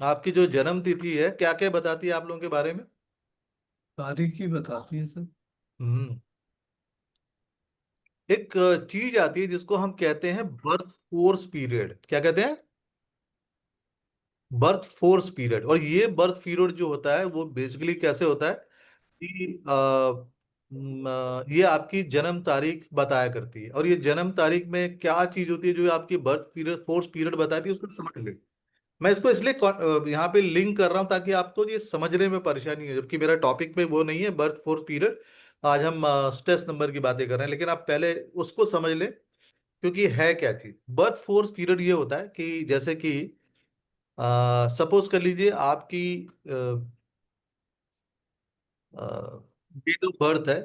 आपकी जो जन्म तिथि है क्या क्या बताती है आप लोगों के बारे में? तारीख ही बताती है सर। हम्म। एक चीज आती है जिसको हम कहते हैं बर्थ फोर्स पीरियड। क्या कहते हैं? Birth force period. और ये बर्थ पीरियड जो होता है वो बेसिकली कैसे होता है कि ये आपकी जन्म तारीख बताया करती है। और ये जन्म तारीख में क्या चीज होती है जो आपकी बर्थ पीरियड फोर्स पीरियड बताती है उसको समझ ले। मैं इसको इसलिए यहाँ पे लिंक कर रहा हूँ ताकि आपको ये समझने में परेशानी है, जबकि मेरा टॉपिक में वो नहीं है बर्थ फोर्स पीरियड। आज हम स्ट्रेस नंबर की बातें कर रहे हैं, लेकिन आप पहले उसको समझ ले क्योंकि है क्या चीज। बर्थ फोर्स पीरियड ये होता है कि जैसे कि सपोज कर लीजिए आपकी डेट ऑफ बर्थ है।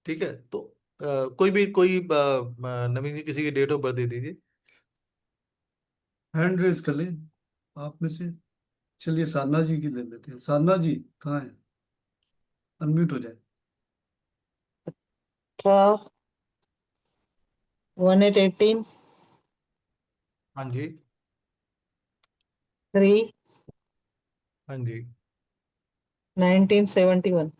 ठीक है, तो कोई नवीन जी किसी की डेट ऑफ बर्थ दे दीजिए। हैंड रेज कर लें आप में से। चलिए साधना जी की ले लेते हैं। साधना जी कहाँ है? अनम्यूट हो जाए। 1818 हाँ जी। 3 हाँ जी। 1971।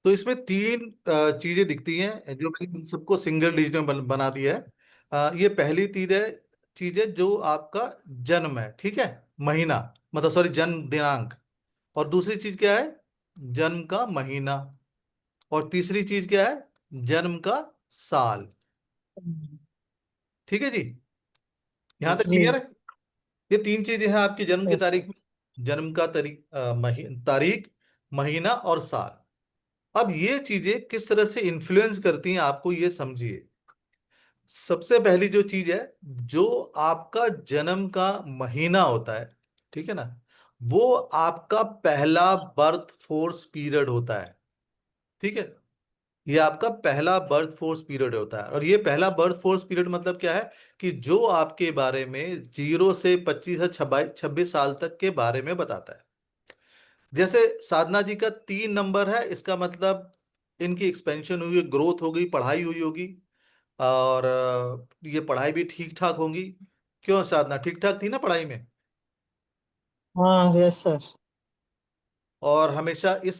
तो इसमें तीन चीजें दिखती हैं जो मैंने इन सबको सिंगल डिजिट में बना दिया है। ये पहली चीज है जो आपका जन्म है, ठीक है, महीना, मतलब सॉरी जन्म दिनांक। और दूसरी चीज क्या है? जन्म का महीना। और तीसरी चीज क्या है? जन्म का साल। ठीक है जी, यहाँ तक यस। क्लियर जी। है? ये तीन चीजें हैं आपकी जन्म की यस सर। तारीख में। जन्म का तारीख, महीना और साल। अब ये चीजें किस तरह से इन्फ्लुएंस करती हैं आपको ये समझिए। सबसे पहली जो चीज है, जो आपका जन्म का महीना होता है, ठीक है ना, वो आपका पहला बर्थ फोर्स पीरियड होता है। ठीक है, ये आपका पहला बर्थ फोर्स पीरियड होता है। और ये पहला बर्थ फोर्स पीरियड मतलब क्या है कि जो आपके बारे में 0 से 25 या 26 साल तक के बारे में बताता है। जैसे साधना जी का 3 नंबर है, इसका मतलब इनकी एक्सपेंशन हुई, ग्रोथ हो गई, पढ़ाई हुई होगी। और ये पढ़ाई भी ठीक ठाक होंगी। क्यों साधना, ठीक ठाक थी ना पढ़ाई में? हाँ यस सर। और हमेशा इस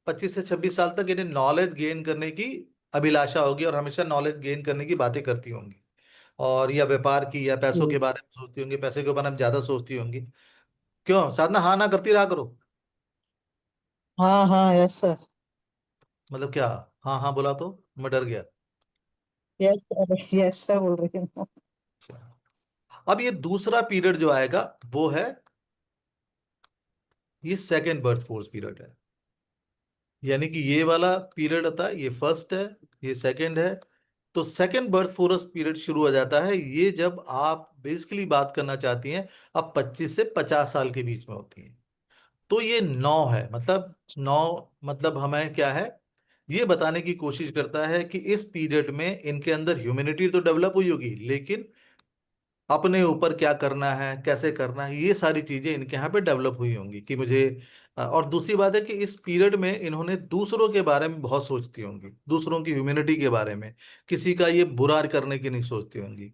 25 से 26 साल तक इन्हें नॉलेज गेन करने की अभिलाषा होगी और हमेशा नॉलेज गेन करने की बातें करती होंगी। और या व्यापार की या पैसों के जी। बारे में सोचती होंगी, पैसे के बारे में ज्यादा सोचती होंगी। क्यों साधना, हाँ ना करती रहा करो। हाँ हाँ यस सर। मतलब क्या? हाँ हाँ बोला तो मैं डर गया। यस सर, यस सर बोल रही हूँ। अच्छा। अब ये दूसरा पीरियड जो आएगा वो है, ये सेकेंड बर्थ फोर्स पीरियड है। यानी कि ये वाला पीरियड होता है, ये फर्स्ट है, ये सेकेंड है। तो सेकेंड बर्थ फोर्स पीरियड शुरू हो जाता है ये जब आप बेसिकली बात करना चाहती हैं अब 25 से 50 साल के बीच में होती हैं। तो ये 9 है, मतलब 9 मतलब हमें क्या है, ये बताने की कोशिश करता है कि इस पीरियड में इनके अंदर ह्यूमैनिटी तो डेवलप हुई होगी, लेकिन अपने ऊपर क्या करना है, कैसे करना है, ये सारी चीजें इनके यहाँ पे डेवलप हुई होंगी कि मुझे। और दूसरी बात है कि इस पीरियड में इन्होंने दूसरों के बारे में बहुत सोचती होंगी, दूसरों की ह्यूमैनिटी के बारे में, किसी का ये बुरा करने की नहीं सोचती होंगी।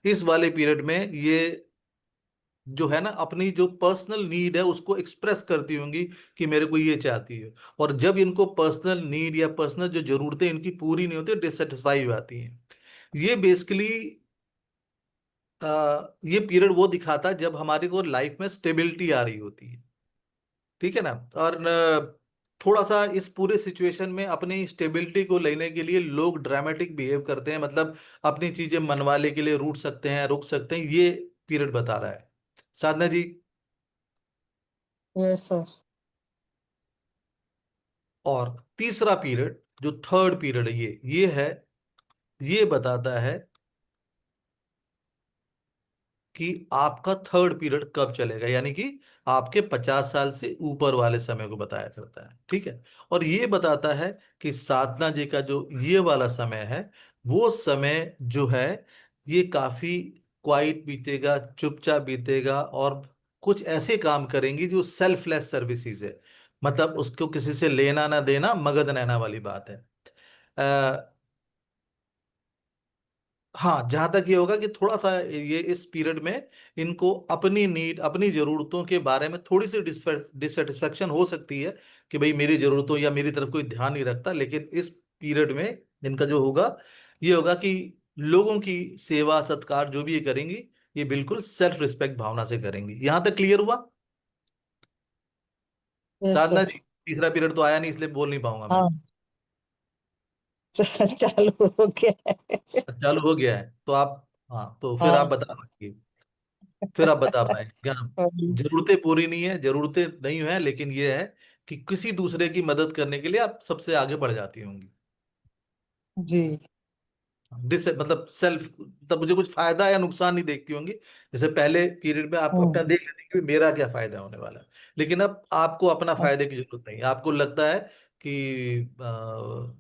इस वाले पीरियड में ये जो है ना अपनी जो पर्सनल नीड है उसको एक्सप्रेस करती होंगी कि मेरे को ये चाहती है। और जब इनको पर्सनल नीड या पर्सनल जो जरूरतें इनकी पूरी नहीं होती, डिससेटिस्फाई हो जाती हैं। ये बेसिकली ये पीरियड वो दिखाता है जब हमारी को लाइफ में स्टेबिलिटी आ रही होती है। ठीक है ना। और थोड़ा सा इस पूरे सिचुएशन में अपनी स्टेबिलिटी को लेने के लिए लोग ड्रामेटिक बिहेव करते हैं, मतलब अपनी चीजें मनवाने के लिए रूठ सकते हैं, रुक सकते हैं, ये पीरियड बता रहा है। साधना जी। Yes sir. और तीसरा पीरियड जो थर्ड पीरियड है, ये है, ये बताता है कि आपका थर्ड पीरियड कब चलेगा, यानी कि आपके 50 साल से ऊपर वाले समय को बताया करता है। ठीक है। और ये बताता है कि साधना जी का जो ये वाला समय है, वो समय जो है ये काफी क्वाइट बीतेगा, चुपचाप बीतेगा और कुछ ऐसे काम करेंगी जो सेल्फलेस सर्विसेज है, मतलब उसको किसी से लेना ना देना, मगध नैना वाली बात है। हाँ, जहां तक ये होगा कि थोड़ा सा ये इस पीरियड में इनको अपनी नीड, अपनी जरूरतों के बारे में थोड़ी सी डिससेटिस्फेक्शन हो सकती है कि भाई मेरी जरूरतों या मेरी तरफ कोई ध्यान नहीं रखता, लेकिन इस पीरियड में इनका जो होगा ये होगा कि लोगों की सेवा सत्कार जो भी ये करेंगी, ये बिल्कुल सेल्फ रिस्पेक्ट भावना से करेंगी। यहां तक क्लियर हुआ? यस साधना सर। जी, तीसरा पीरियड तो आया नहीं इसलिए बोल नहीं पाऊंगा मैं। हाँ। चालू हो गया है। चालू हो गया है तो आप, हाँ तो फिर आप हाँ। बता पाएंगे, फिर आप बता पाए क्या? और- जरूरतें पूरी नहीं है, जरूरतें नहीं है, लेकिन ये है कि किसी दूसरे की मदद करने के लिए आप सबसे आगे बढ़ जाती होंगी। जी। डिस मतलब सेल्फ, तब मुझे कुछ फायदा या नुकसान नहीं देखती होंगी। जैसे पहले पीरियड में आप अपना हम्म। देख लेते कि मेरा क्या फायदा होने वाला है, लेकिन अब आपको अपना फायदे अच्छा। की जरूरत नहीं है। आपको लगता है कि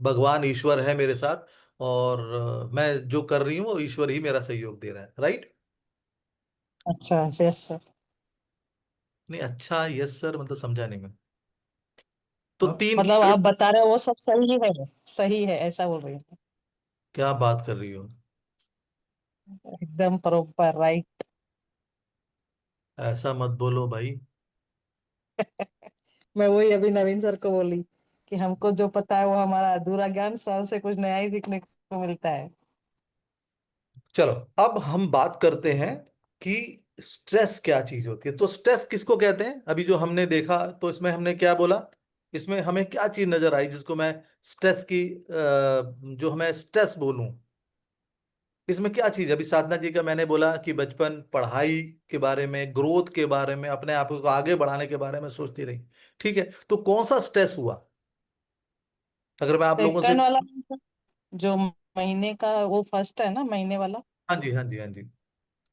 भगवान ईश्वर है मेरे साथ, और मैं जो कर रही हूँ वो ईश्वर ही मेरा सहयोग दे रहा है, राइट? अच्छा, यस सर। नहीं, अच्छा यस सर मतलब समझा नहीं मैं। तो आप तीन मतलब आप पीरियड। बता रहे हो वो सब सही है। सही है ऐसा बोल रही हूँ। क्या बात कर रही हो? एकदम प्रॉपर राइट। ऐसा मत बोलो भाई। मैं वही अभी नवीन सर को बोली कि हमको जो पता है वो हमारा अधूरा ज्ञान, सर से कुछ नया ही सीखने को मिलता है। चलो, अब हम बात करते हैं कि स्ट्रेस क्या चीज होती है। तो स्ट्रेस किसको कहते हैं? अभी जो हमने देखा तो इसमें हमने क्या बोला, इसमें हमें क्या चीज नजर आई जिसको मैं स्ट्रेस की जो हमें स्ट्रेस बोलूं, इसमें क्या चीज है? अभी साधना जी का मैंने बोला कि बचपन पढ़ाई के बारे में, ग्रोथ के बारे में, अपने आप को आगे बढ़ाने के बारे में सोचती रही। ठीक है, तो कौन सा स्ट्रेस हुआ? अगर मैं आप लोगों से, सेकंड वाला जो महीने का, वो फर्स्ट है ना, महीने वाला। हाँ जी हाँ जी हाँ जी,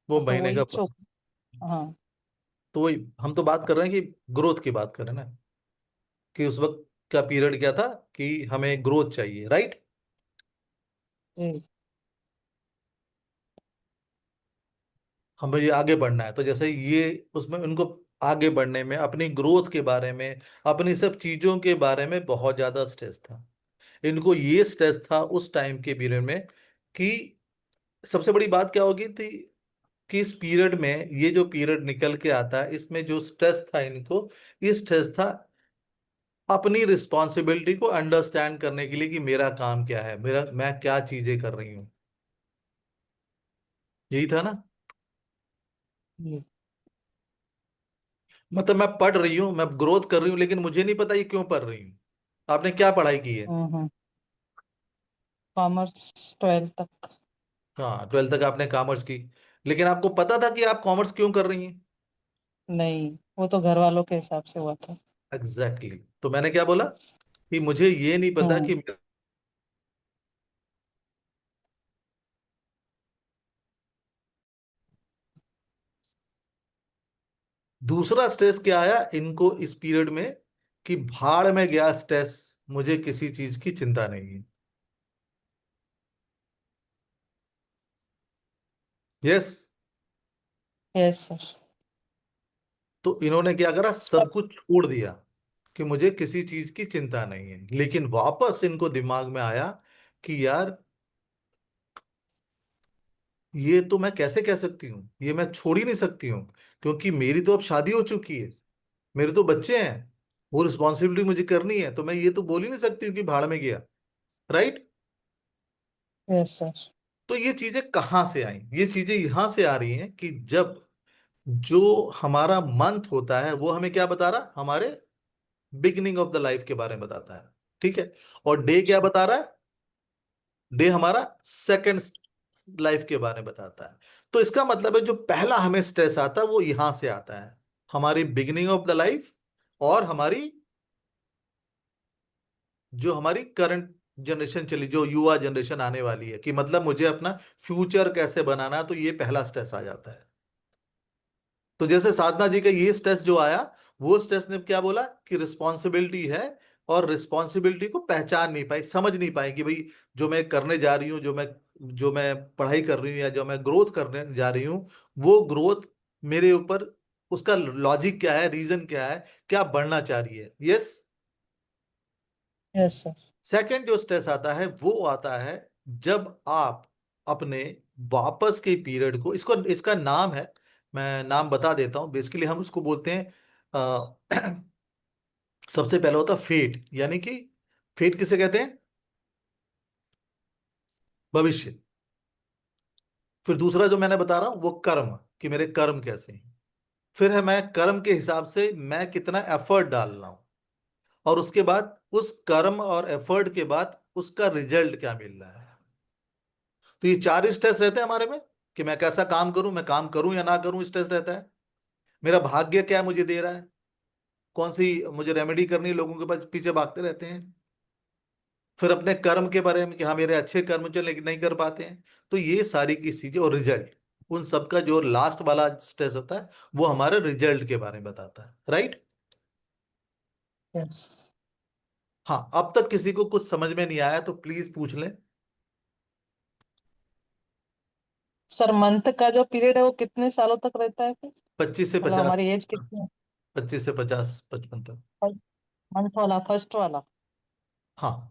वो तो महीने वही का चो। first। हाँ। तो वही हम तो बात कर रहे हैं कि ग्रोथ की बात कर रहे हैं ना, कि उस वक्त का पीरियड क्या था कि हमें ग्रोथ चाहिए, राइट? जी। हमें ये आगे बढ़ना है, तो जैसे ये उसमें उनको आगे बढ़ने में, अपनी ग्रोथ के बारे में, अपनी सब चीजों के बारे में बहुत ज्यादा स्ट्रेस था। इनको ये स्ट्रेस था उस टाइम के पीरियड में कि सबसे बड़ी बात क्या होगी थी कि इस पीरियड में, ये जो पीरियड निकल के आता है इसमें जो स्ट्रेस था इनको, ये स्ट्रेस था अपनी रिस्पॉन्सिबिलिटी को अंडरस्टैंड करने के लिए कि मेरा काम क्या है, मेरा मैं क्या चीजें कर रही हूँ। यही था ना? जी। मतलब मैं पढ़ रही हूँ, मैं ग्रोथ कर रही हूँ, लेकिन मुझे नहीं पता ये क्यों पढ़ रही हूँ। आपने क्या पढ़ाई की है? हम्म। कॉमर्स 12th तक। हाँ, 12th तक आपने कॉमर्स की, लेकिन आपको पता था कि आप कॉमर्स क्यों कर रही हैं? नहीं, वो तो घर वालों के हिसाब से हुआ था। Exactly exactly। तो मैंने क्या बोला कि मुझे ये नहीं पता हम्म। कि दूसरा स्ट्रेस क्या आया इनको इस पीरियड में, कि भाड़ में गया स्ट्रेस, मुझे किसी चीज की चिंता नहीं है। यस। Yes sir. तो इन्होंने क्या करा, सब कुछ छोड़ दिया कि मुझे किसी चीज की चिंता नहीं है, लेकिन वापस इनको दिमाग में आया कि यार ये तो मैं कैसे कह सकती हूँ, ये मैं छोड़ ही नहीं सकती हूँ, क्योंकि मेरी तो अब शादी हो चुकी है, मेरे तो बच्चे हैं, वो रिस्पॉन्सिबिलिटी मुझे करनी है, तो मैं ये तो बोल ही नहीं सकती हूँ कि भाड़ में गया, राइट? Yes sir. तो ये चीजें कहाँ से आई? ये चीजें यहां से आ रही हैं कि जब जो हमारा मंथ होता है वो हमें क्या बता रहा, हमारे बिगिनिंग ऑफ द लाइफ के बारे में बताता है। ठीक है, और डे क्या बता रहा है? डे हमारा सेकंड लाइफ के बारे में बताता है। तो इसका मतलब है जो पहला हमें स्ट्रेस आता है वो यहां से आता है, हमारी बिगिनिंग ऑफ द लाइफ, और हमारी जो हमारी करंट जनरेशन चली, जो युवा जनरेशन आने वाली है, कि मतलब मुझे अपना फ्यूचर कैसे बनाना है, तो ये पहला स्ट्रेस आ जाता है। तो जैसे साधना जी का ये स्ट्रेस जो आया, वो स्ट्रेस ने क्या बोला कि रिस्पॉन्सिबिलिटी है, और रिस्पॉन्सिबिलिटी को पहचान नहीं पाई, समझ नहीं पाई कि भाई जो मैं करने जा रही हूँ, जो मैं पढ़ाई कर रही हूँ या जो मैं ग्रोथ करने जा रही हूँ, वो ग्रोथ मेरे ऊपर उसका लॉजिक क्या है, रीजन क्या है, क्या बढ़ना चाह रही है। यस। Yes sir. सेकंड जो स्ट्रेस आता है वो आता है जब आप अपने वापस के पीरियड को, इसको इसका नाम है, मैं नाम बता देता हूं, बेसिकली हम उसको बोलते हैं सबसे पहले होता फेट, यानी कि फेट किसे कहते हैं, भविष्य। फिर दूसरा जो मैंने बता रहा हूं वो कर्म, कि मेरे कर्म कैसे हैं। फिर है मैं कर्म के हिसाब से मैं कितना एफर्ट डाल रहा हूं, और उसके बाद उस कर्म और एफर्ट के बाद उसका रिजल्ट क्या मिल रहा है। तो ये चार स्ट्रेस रहते हैं हमारे में, कि मैं कैसा काम करूं, मैं काम करूं या ना करूं, स्ट्रेस रहता है। मेरा भाग्य क्या मुझे दे रहा है, कौन सी मुझे रेमेडी करनी है, लोगों के पास पीछे भागते रहते हैं। फिर अपने कर्म के बारे में कि हाँ मेरे अच्छे कर्म जो लेकिन नहीं कर पाते हैं। तो ये सारी की चीजें और रिजल्ट, उन सबका जो लास्ट वाला स्ट्रेस होता है वो हमारे रिजल्ट के बारे में बताता है, राइट। यस हाँ, अब तक किसी को कुछ समझ में नहीं आया तो प्लीज पूछ लें। सर, मंथ का जो पीरियड है वो कितने सालों तक रहता है फिर? 25 से मतलब 50। हमारी एज कितनी है? 25 से 50, 55 तक। मंथ वाला, फर्स्ट वाला। हाँ।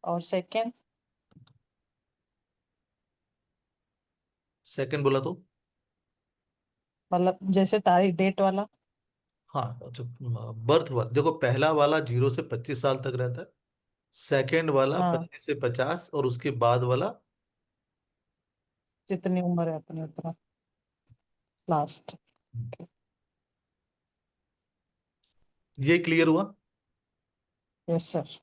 और सेकेंड? सेकंड बोला तो, मतलब जैसे तारीख, डेट वाला। हाँ अच्छा, बर्थ वाला देखो, पहला वाला 0 से 25 साल तक रहता है। सेकंड वाला हाँ, 25 से 50, और उसके बाद वाला, जितनी उम्र है अपनी उतना, लास्ट। ये क्लियर हुआ। Yes sir.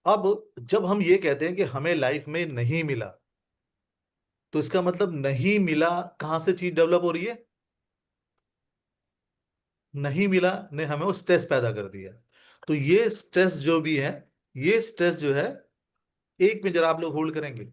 अब जब हम ये कहते हैं कि हमें लाइफ में नहीं मिला, तो इसका मतलब नहीं मिला कहां से चीज डेवलप हो रही है, नहीं मिला ने हमें वो स्ट्रेस पैदा कर दिया। तो ये स्ट्रेस जो भी है, ये स्ट्रेस जो है, एक में जरा आप लोग होल्ड करेंगे।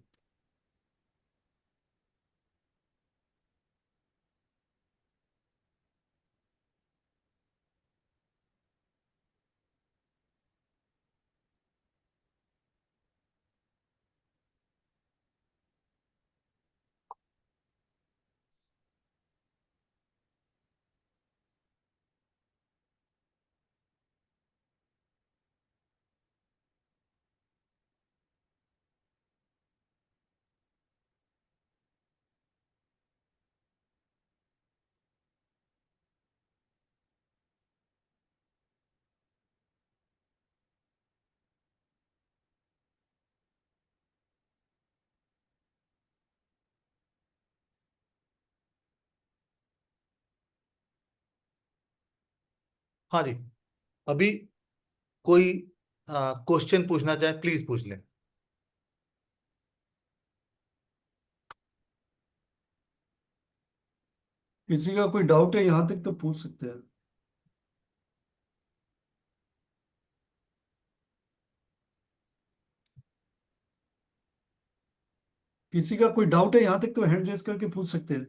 हाँ जी। अभी कोई क्वेश्चन पूछना चाहे प्लीज पूछ लें। किसी का कोई डाउट है यहाँ तक तो पूछ सकते हैं। किसी का कोई डाउट है यहाँ तक तो हैंड रेज करके पूछ सकते हैं।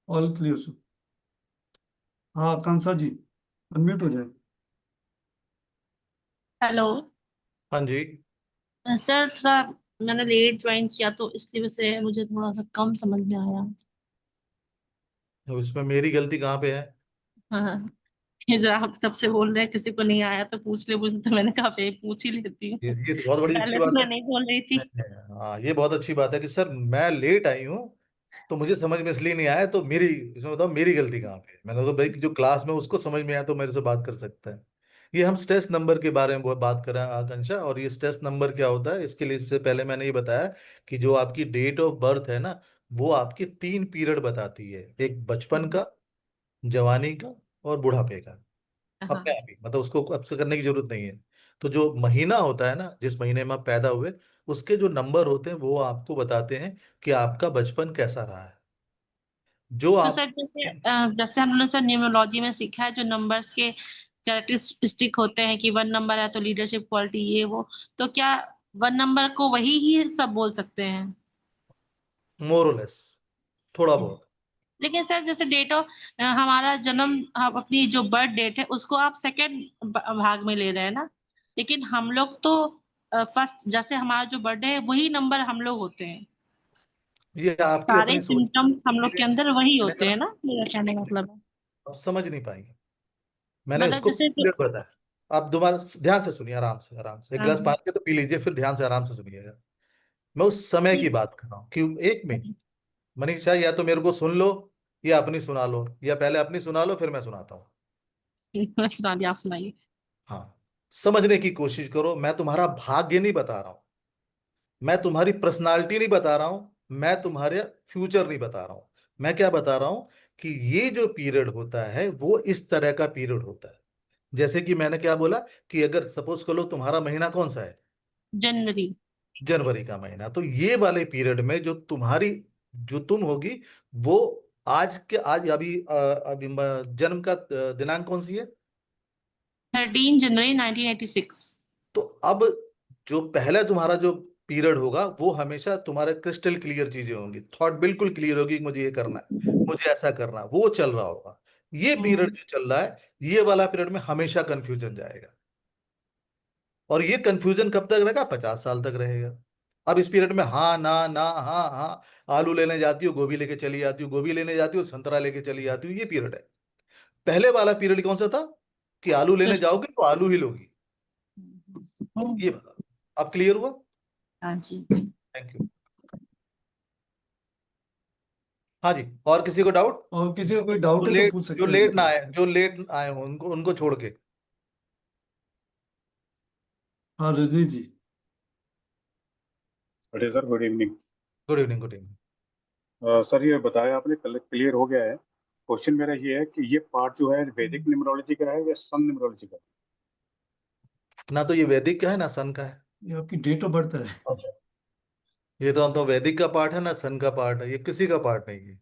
All clear sir. हाँ कांसा जी, अनम्यूट हो जाए। हेलो हाँ जी। सर, थोड़ा मैंने लेट ज्वाइन किया तो इसलिए वजह से मुझे थोड़ा सा कम समझ में आया। अब इसमें मेरी गलती कहाँ पे है। हाँ, ये जरा आप सबसे बोल रहे हैं किसी को नहीं आया तो पूछ ले, बोले तो मैंने कहा भाई पूछ ही लेती हूँ। ये तो बहुत बड़ी अच्छी पहले तो बात मैं है। नहीं बोल रही थी। हाँ, ये बहुत अच्छी बात है कि सर मैं लेट आई हूँ, तो मुझे समझ में इसलिए नहीं आया, तो मेरी, इसमें बताओ मेरी गलती कहाँ पे है। मैंने तो भाई जो क्लास में उसको समझ में आया तो मेरे से बात कर सकता है। ये हम स्ट्रेस नंबर के बारे में बहुत बात कर रहे हैं आकांक्षा, और ये स्ट्रेस नंबर क्या होता है इसके लिए, इससे पहले मैंने ये बताया कि जो आपकी डेट ऑफ बर्थ है ना, वो आपके 3 पीरियड बताती है, एक बचपन का, जवानी का, और बुढ़ापे का। अपने हाँ, आप ही, मतलब उसको अब से करने की जरूरत नहीं है। तो जो महीना होता है ना, जिस महीने में आप पैदा हुए, उसके जो नंबर होते हैं वो आपको बताते हैं कि आपका बचपन कैसा रहा है। जो तो आप, सर जैसे हमने सर न्यूमरोलॉजी में सीखा है जो नंबर्स के कैरेक्टरिस्टिक होते हैं कि 1 नंबर है तो लीडरशिप क्वालिटी ये वो, तो क्या 1 नंबर को वही ही सब बोल सकते हैं? मोरलेस, थोड़ा बहुत। लेकिन सर जैसे डेट ऑफ हमारा जन्म, हम अपनी जो बर्थ डेट है उसको आप सेकेंड भाग में ले रहे हैं ना, लेकिन हम लोग तो फर्स्ट, जैसे हमारा जो बर्थडे है वही नंबर हम लोग होते हैं। ये आपकी सारे अपनी सोच। सिम्टम्स हम लोग के अंदर वही मैंने होते हैं कहा ना, मेरा कहने का मतलब है। आप समझ नहीं पाएंगे, मैंने मतलब इसको जैसे clear बताया। आप दोबारा ध्यान से सुनिए, आराम से, आराम से एक गिलास हाँ, पानी के तो पी लीजिए, फिर ध्यान से आराम से सुनिएगा। मैं उस समय की बात कर रहा हूँ कि एक मिनट, मनीषा या तो मेरे को सुन लो या अपनी सुना लो, या पहले अपनी सुना लो फिर मैं सुनाता हूँ। मैं सुना दिया, आप सुनाइए। हाँ, समझने की कोशिश करो, मैं तुम्हारा भाग्य नहीं बता रहा हूँ, मैं तुम्हारी पर्सनालिटी नहीं बता रहा हूं, मैं तुम्हारे फ्यूचर नहीं बता रहा हूं। मैं क्या बता रहा हूं कि ये जो पीरियड होता है वो इस तरह का पीरियड होता है। जैसे कि मैंने क्या बोला कि अगर सपोज करो तुम्हारा महीना कौन सा है, जनवरी। जनवरी का महीना, तो ये वाले पीरियड में जो तुम्हारी, जो तुम होगी, वो आज के आज अभी जन्म का दिनांक कौन सी है? 13 जनवरी 1986। तो अब जो पहला तुम्हारा जो पीरियड होगा वो हमेशा तुम्हारे क्रिस्टल क्लियर चीजें होंगी, थॉट बिल्कुल क्लियर होगी कि मुझे ये करना है, मुझे ऐसा करना है, वो चल रहा होगा। ये पीरियड जो चल रहा है, ये वाला पीरियड में हमेशा कंफ्यूजन जाएगा। और ये कंफ्यूजन कब तक रहेगा? 50 साल तक रहेगा। अब इस पीरियड में हाँ ना ना हाँ हाँ, आलू लेने जाती हो गोभी लेके चली जाती हो, गोभी लेने जाती हो संतरा लेके चली जाती हो, ये पीरियड है। पहले वाला पीरियड कौन सा था कि आलू लेने जाओगे तो आलू ही लोगी। ये बता, अब क्लियर हुआ? हाँ जी। Thank you. हाँ जी, और किसी को डाउट? और किसी का कोई डाउट जो है तो लेट पूछ जो सकते हैं लेट ना नीचे। आए, जो लेट आए हो उनको उनको छोड़ के। हाँ रजनी जी। बड़े sir, good evening. Good evening, good evening. Sir ये बताया आपने, क्लियर हो गया है। क्वेश्चन मेरा ये है कि ये पार्ट जो है वैदिक न्यूमरोलॉजी का है या सन न्यूमरोलॉजी का ना तो ये वैदिक का है ना सन का है। ये आपकी डेट ऑफ बर्थ है। है? ये तो वैदिक का पार्ट है ना सन का पार्ट है, ये किसी का पार्ट नहीं है।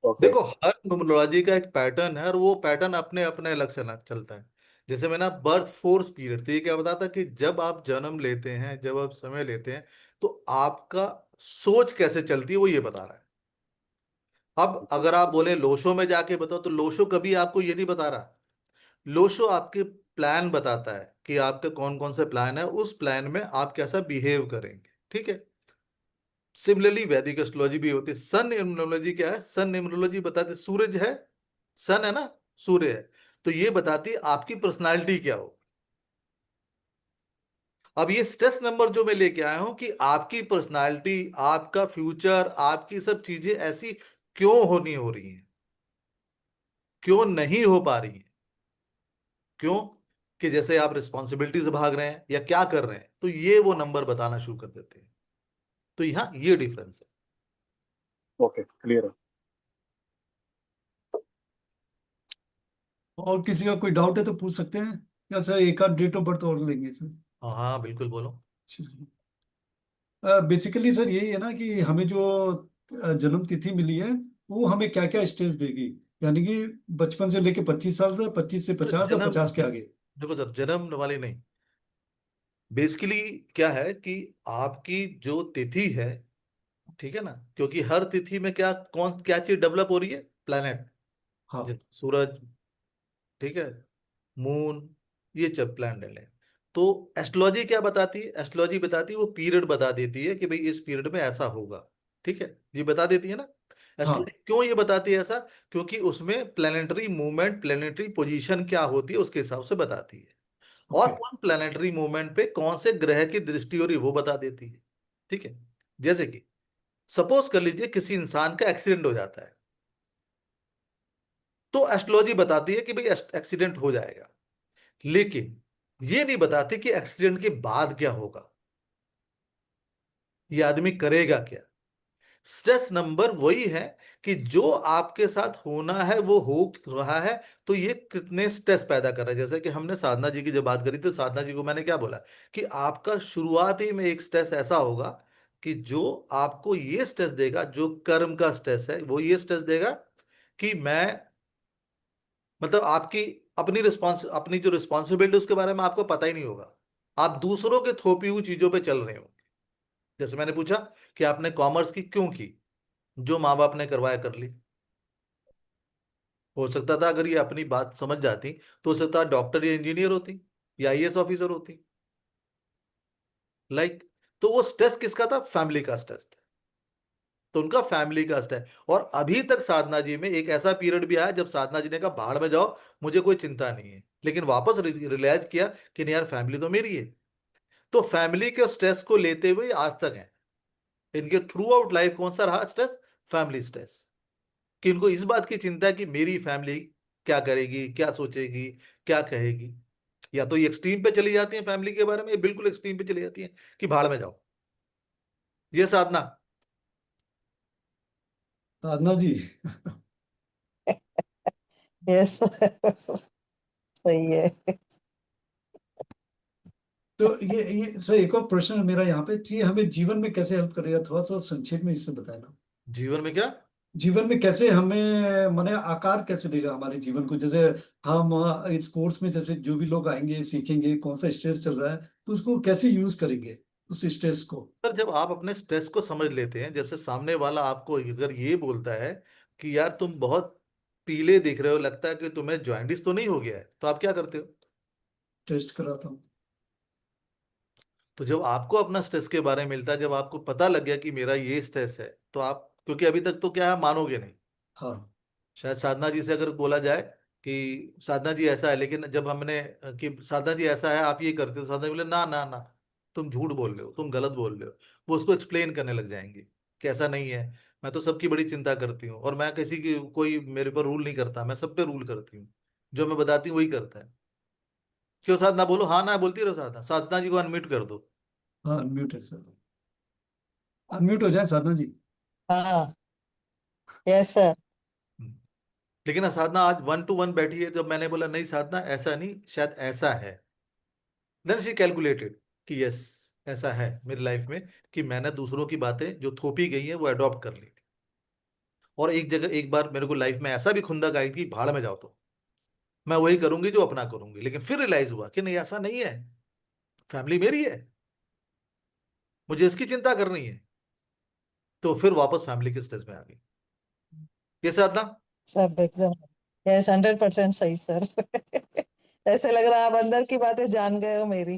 ओके। देखो, हर न्यूमरोलॉजी का एक पैटर्न है और वो पैटर्न अपने अपने अलग से चलता है। जैसे मैंने बर्थ फोर्स पीरियड, तो ये क्या बताता है कि जब आप जन्म लेते हैं, जब आप समय लेते हैं, तो आपका सोच कैसे चलती है वो ये बता रहा है। अब अगर आप बोले लोशो में जाके बताओ, तो लोशो कभी आपको ये नहीं बता रहा। लोशो आपके प्लान बताता है कि आपके कौन कौन से प्लान है, उस प्लान में आप कैसा बिहेव करेंगे, ठीक है। सिमिलरली वैदिक एस्ट्रोलॉजी भी होती है। सन न्यूमरोलॉजी क्या है? सन न्यूमरोलॉजी बताते हैं, सूरज है, सन है ना, सूर्य है, तो ये बताती है आपकी पर्सनालिटी क्या हो। अब ये स्ट्रेस नंबर जो मैं लेके आया हूं कि आपकी पर्सनालिटी, आपका फ्यूचर, आपकी सब चीजें ऐसी क्यों होनी हो रही हैं, क्यों नहीं हो पा रही हैं, क्यों, कि जैसे आप रिस्पॉन्सिबिलिटी से भाग रहे हैं या क्या कर रहे हैं, तो ये वो नंबर बताना शुरू कर देते हैं। तो यहाँ ये डिफरेंस है। ओके, क्लियर है। और किसी का कोई डाउट है तो पूछ सकते हैं, या सर एक आध डेट ऑफ बर्थ और लेंगे सर? हाँ हाँ, बिल्कुल बोलो। बेसिकली सर यही है ना कि हमें जो जन्म तिथि मिली है वो हमें क्या क्या स्टेज देगी, यानी कि बचपन से लेके 25 साल तक, 25 से तो 50 और जन्म, 50 के आगे। देखो सर, जन्म वाली नहीं, बेसिकली क्या है कि आपकी जो तिथि है, ठीक है ना, क्योंकि हर तिथि में क्या कौन क्या चीज डेवलप हो रही है? प्लैनेट, हाँ। जैसे सूरज, ठीक है, मून, ये जब प्लैनेट है। तो एस्ट्रोलॉजी क्या बताती है? एस्ट्रोलॉजी बताती है, वो पीरियड बता देती है कि भाई इस पीरियड में ऐसा होगा, ठीक है, ये बता देती है ना। एस्ट्रोलॉजी हाँ। क्यों ये बताती है ऐसा? क्योंकि उसमें प्लैनेटरी मूवमेंट, प्लैनेटरी पोजीशन क्या होती है उसके हिसाब से बताती है, और ओके। उन प्लैनेटरी मूवमेंट पे कौन से ग्रह की दृष्टि हो रही है वो बता देती है, ठीक है। जैसे कि सपोज कर लीजिए किसी इंसान का एक्सीडेंट हो जाता है, तो एस्ट्रोलॉजी बताती है कि भाई एक्सीडेंट हो जाएगा, लेकिन ये नहीं बताती कि एक्सीडेंट के बाद क्या होगा, ये आदमी करेगा क्या। स्ट्रेस नंबर वही है कि जो आपके साथ होना है वो हो रहा है, तो ये कितने स्ट्रेस पैदा कर रहा है। जैसे कि हमने साधना जी की जब बात करी, तो साधना जी को मैंने क्या बोला कि आपका शुरुआती में एक स्ट्रेस ऐसा होगा कि जो आपको ये स्ट्रेस देगा, जो कर्म का स्ट्रेस है वो ये स्ट्रेस देगा कि मैं, मतलब आपकी अपनी जो रिस्पॉन्सिबिलिटी उसके बारे में आपको पता ही नहीं होगा, आप दूसरों के थोपी हुई चीजों पे चल रहे हो। जैसे मैंने पूछा कि आपने कॉमर्स की क्यों की, जो माँ बाप ने करवाया कर ली। हो सकता था अगर ये अपनी बात समझ जाती तो हो सकता डॉक्टर या इंजीनियर होती या आईएएस ऑफिसर होती, लाइक। तो वो स्ट्रेस किसका था? फैमिली का स्ट्रेस था। तो उनका फैमिली का है। और अभी तक साधना जी में एक ऐसा पीरियड भी आया जब साधना जी ने कहा भाड़ में जाओ, मुझे कोई चिंता नहीं है, लेकिन वापस रियलाइज किया कि नहीं यार, फैमिली तो मेरी है। तो फैमिली के स्ट्रेस को लेते हुए आज तक है इनके थ्रू आउट लाइफ। कौन सा रहा स्ट्रेस? Family stress. कि इनको इस बात की चिंता है कि मेरी फैमिली क्या करेगी, क्या सोचेगी, क्या कहेगी। या तो ये एक्सट्रीम पे चली जाती है फैमिली के बारे में, ये बिल्कुल एक्सट्रीम पे चली जाती है कि भाड़ में जाओ। ये साधना। साधना जी, यस सही है। तो ये सर एक और प्रश्न है मेरा यहाँ पे, तो ये हमें जीवन में कैसे हेल्प करेगा, थोड़ा सा संक्षेप में इससे बताना। जीवन में क्या? जीवन में कैसे हमें माने आकार कैसे देगा हमारे जीवन को, जैसे हम इस कोर्स में जैसे जो भी लोग आएंगे सीखेंगे कौन सा स्ट्रेस चल रहा है, तो उसको कैसे यूज करेंगे उस स्ट्रेस को। सर जब आप अपने स्ट्रेस को समझ लेते हैं, जैसे सामने वाला आपको अगर ये बोलता है कि यार तुम बहुत पीले दिख रहे हो, लगता है कि तुम्हें जॉइंटिस तो नहीं हो गया है, तो आप क्या करते हो? टेस्ट कराता हूँ। तो जब आपको अपना स्ट्रेस के बारे में मिलता है, जब आपको पता लग गया कि मेरा ये स्ट्रेस है, तो आप, क्योंकि अभी तक तो क्या है, मानोगे नहीं। हाँ शायद साधना जी से अगर बोला जाए कि साधना जी ऐसा है, लेकिन जब हमने कि साधना जी ऐसा है आप ये करते हो, साधना जी बोले ना ना ना, तुम झूठ बोल रहे हो, तुम गलत बोल रहे हो। वो उसको एक्सप्लेन करने लग जाएंगे कि ऐसा नहीं है, मैं तो सबकी बड़ी चिंता करती हूँ, और मैं किसी की कोई मेरे पर रूल नहीं करता, मैं सब पे रूल करती हूँ, जो मैं बताती हूँ वही करता है। क्यों साधना? बोलो हाँ ना बोलती रहो। साधना, साधना जी को अनम्यूट कर दो। हाँ, अनम्यूट है सर, अनम्यूट हो जाए साधना जी। हाँ यस सर। हम्म। लेकिन साधना आज 1 to 1 बैठी है, जब मैंने बोला नहीं साधना ऐसा नहीं, शायद ऐसा है, देन शी कैलकुलेटेड कि यस, ऐसा है मेरी लाइफ में, कि मैंने दूसरों की बातें जो थोपी गई हैं वो अडॉप्ट कर ली थी। और एक जगह एक बार मेरे को लाइफ में ऐसा भी खुंदक आई थी, भाड़ में जाओ, तो मैं वही करूंगी जो अपना करूंगी। लेकिन फिर रियलाइज हुआ कि नहीं, ऐसा नहीं है, फैमिली मेरी है, मुझे इसकी चिंता करनी है। तो फिर वापस फैमिली के स्टेज में आ गई। ये साधना। सब एकदम यस 100% सही सर ऐसे लग रहा है आप अंदर की बातें जान गए हो मेरी।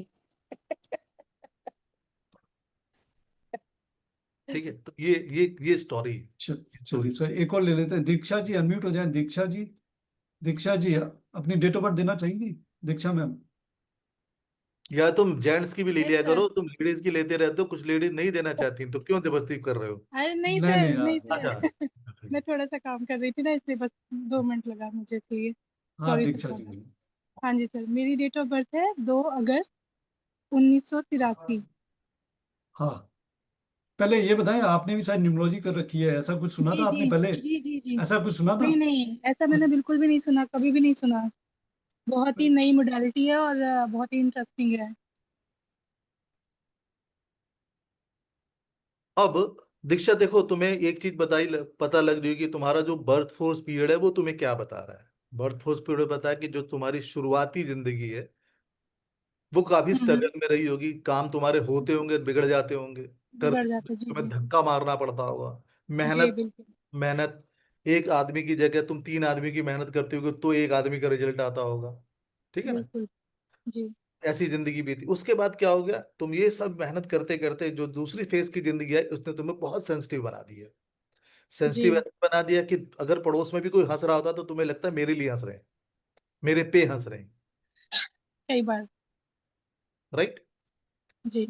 ठीक है, तो ये स्टोरी। चलिए सर एक और ले लेते हैं, दीक्षा जी अनम्यूट हो जाए, दीक्षा जी। दीक्षा जी अपनी डेट ऑफ बर्थ देना चाहेंगी, दीक्षा मैम। या तुम जेंट्स की भी ले यस लिया सर। करो, तुम लेडीज की लेते रहते हो, कुछ लेडीज नहीं देना चाहती, तो क्यों जबरदस्ती कर रहे हो? अरे नहीं नहीं नहीं सर, यार, नहीं अच्छा। सर मैं थोड़ा सा काम कर रही थी ना, इसलिए बस 2 मिनट लगा मुझे, इसलिए हाँ sorry sir Diksha forget that. बोलिए। हाँ जी सर, मेरी डेट ऑफ बर्थ है 2 अगस्त 1983। हाँ, पहले ये बताएं, आपने भी शायद न्यूमरोलॉजी कर रखी है, ऐसा कुछ सुना जी था जी आपने पहले? जी जी जी। ऐसा कुछ सुना था? नहीं नहीं, ऐसा मैंने बिल्कुल भी नहीं सुना, कभी भी नहीं सुना। बहुत ही नई मोडालिटी है और बहुत ही इंटरेस्टिंग है। अब दीक्षा देखो, तुम्हें एक चीज पता लग रही है कि तुम्हारा जो बर्थ फोर्स पीरियड है वो तुम्हें क्या बता रहा है। बर्थ फोर्स पीरियड बता है कि जो तुम्हारी शुरुआती जिंदगी है वो काफी हम्म। स्ट्रगल में रही होगी, काम तुम्हारे होते होंगे, बिगड़ जाते होंगे, बिगड़ करते जाता, जी तुम्हें जी। धक्का मारना पड़ता होगा। जी मेहनत, बिल्कुल। मेहनत, एक आदमी की जगह तुम 3 आदमी की मेहनत करते होगे तो एक आदमी का रिजल्ट आता होगा। ठीक है ना? बिल्कुल। जी ऐसी जिंदगी बीती। उसके बाद क्या हो गया, तुम ये सब मेहनत करते करते जो दूसरी फेज की जिंदगी है उसने तुम्हें बहुत सेंसिटिव बना दिया। जी। सेंसिटिव ऐसे बना दिया कि अगर पड़ोस में भी कोई हंस रहा होता तो तुम्हें लगता है मेरे लिए हंस रहे हैं, मेरे पे हंस रहे हैं। कई बार। राइट? जी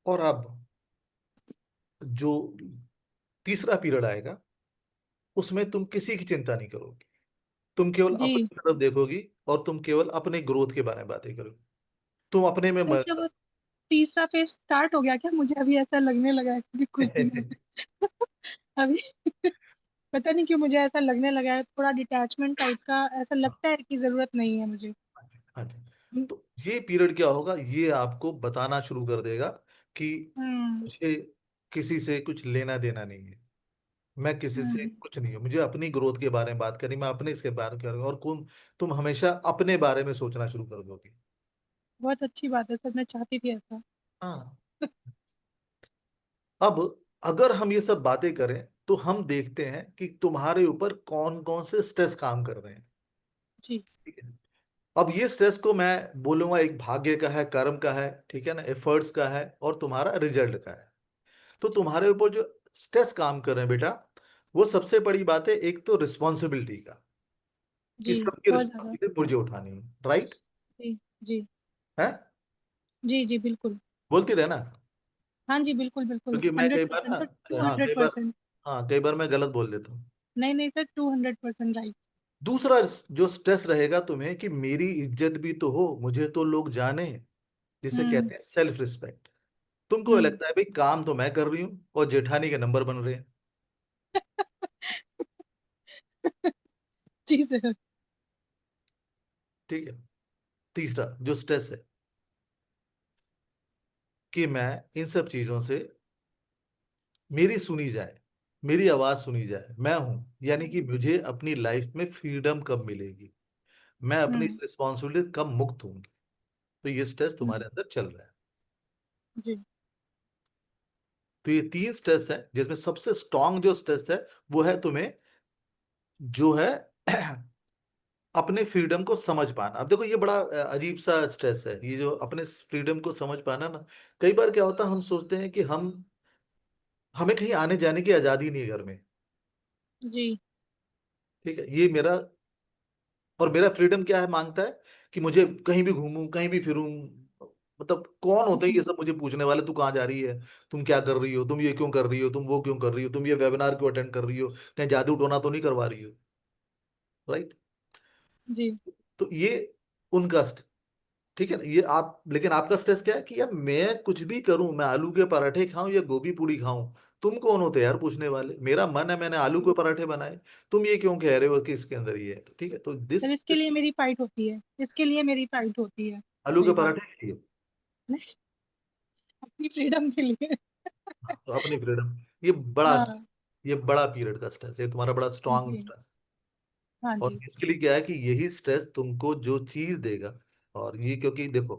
और अब जो तीसरा पीरियड आएगा उसमें तुम किसी की चिंता नहीं करोगे, तुम केवल जी। अपनी तरफ देखोगी, और तुम केवल अपने ग्रोथ के बारे में बातें करोगे। तुम अपने में तो क्या वो तीसरा फेज स्टार्ट हो गया क्या? मुझे अभी ऐसा लगने लगा है कि कुछ दिनों से अभी पता नहीं क्यों मुझे ऐसा लगने लगा है, थोड़ा डिटैचमेंट टाइप का ऐसा लगता है कि जरूरत नहीं है मुझे। हाँ जी। तो ये पीरियड क्या होगा, ये आपको बताना शुरू कर देगा कि हम्म मुझे किसी से कुछ लेना देना नहीं है, मैं किसी से हम्म। कुछ नहीं हूँ, मुझे अपनी ग्रोथ के बारे में बात करनी, मैं अपने इसके बारे में करूँगा, और तुम हमेशा अपने बारे में सोचना शुरू कर दोगे। बहुत अच्छी बात है सर, मैं चाहती थी ऐसा। हाँ। अब अगर हम ये सब बातें करें तो हम देखते हैं कि तुम्हारे ऊपर कौन कौन से स्ट्रेस काम कर रहे हैं। जी। ठीक है? अब ये स्ट्रेस को मैं बोलूंगा एक भाग्य का है, कर्म का है, ठीक है ना, एफर्ट्स का है और तुम्हारा रिजल्ट का है। तो तुम्हारे ऊपर जो स्ट्रेस काम कर रहे हैं बेटा, वो सबसे बड़ी बात है एक तो रिस्पॉन्सिबिलिटी का, कि जी, सबकी बहुत ज्यादा। रिस्पॉन्सिबिलिटी मुझे उठानी है, राइट जी जी है, जी जी बिल्कुल। बोलती रहे ना। हाँ जी, बिल्कुल बिल्कुल, क्योंकि मैं कई बार 100% सर, टू ना, हाँ हंड्रेड कई बार, परसेंट हाँ कई बार मैं गलत बोल देता हूँ। नहीं नहीं सर, 200% राइट। दूसरा जो स्ट्रेस रहेगा तुम्हें कि मेरी इज्जत भी तो हो, मुझे तो लोग जाने, जिसे हम्म कहते हैं सेल्फ रिस्पेक्ट। तुमको हम्म लगता है भाई काम तो मैं कर रही हूँ और जेठानी के नंबर बन रहे हैं, जी सर। ठीक है। तीसरा जो स्ट्रेस है कि मैं इन सब चीजों से, मेरी सुनी जाए, मेरी आवाज सुनी जाए, मैं हूं, यानी कि मुझे अपनी लाइफ में फ्रीडम कब मिलेगी, मैं अपनी हम्म रिस्पॉन्सिबिलिटी कब मुक्त होंगी। तो ये स्ट्रेस हम्म, तुम्हारे अंदर चल रहा है। जी तो ये तीन स्ट्रेस है, जिसमें सबसे स्ट्रांग जो स्ट्रेस है वो है तुम्हें, जो है अपने फ्रीडम को समझ पाना। अब देखो ये बड़ा अजीब सा स्ट्रेस है, ये जो अपने फ्रीडम को समझ पाना ना। कई बार क्या होता है, हम सोचते हैं कि हमें कहीं आने जाने की आजादी नहीं है घर में, जी ठीक है, ये मेरा, और मेरा फ्रीडम क्या है, मांगता है कि मुझे कहीं भी घूमूं, कहीं भी फिरूं। मतलब कौन होते हैं ये हम्म, सब मुझे पूछने वाले, तू कहाँ जा रही है, तुम क्या कर रही हो, तुम ये क्यों कर रही हो, तुम वो क्यों कर रही हो, तुम ये वेबिनार क्यों अटेंड कर रही हो, कहीं जादू टोना तो नहीं करवा रही हो, राइट। जी तो ये उनका, ठीक है ना, ये आप, लेकिन आपका स्ट्रेस क्या है कि यार मैं कुछ भी करूं, मैं आलू के पराठे खाऊं या गोभी पूड़ी खाऊं, तुम कौन होते हैं यार पूछने वाले, मेरा मन है, मैंने आलू के पराठे बनाए, तुम ये क्यों कह रहे हो कि इसके अंदर ये है। तो ठीक है, तो सर, दिस, इसके लिए मेरी फाइट होती है, इसके लिए मेरी फाइट होती है आलू के कई बार। पराठे के लिए, नहीं, अपनी फ्रीडम के लिए। तो अपनी फ्रीडम, ये बड़ा, हाँ ये बड़ा पीरियड का स्ट्रेस है, तुम्हारा बड़ा स्ट्रांग जी स्ट्रेस। हाँ और जी। इसके लिए क्या है कि यही स्ट्रेस तुमको जो चीज देगा, और ये क्योंकि देखो,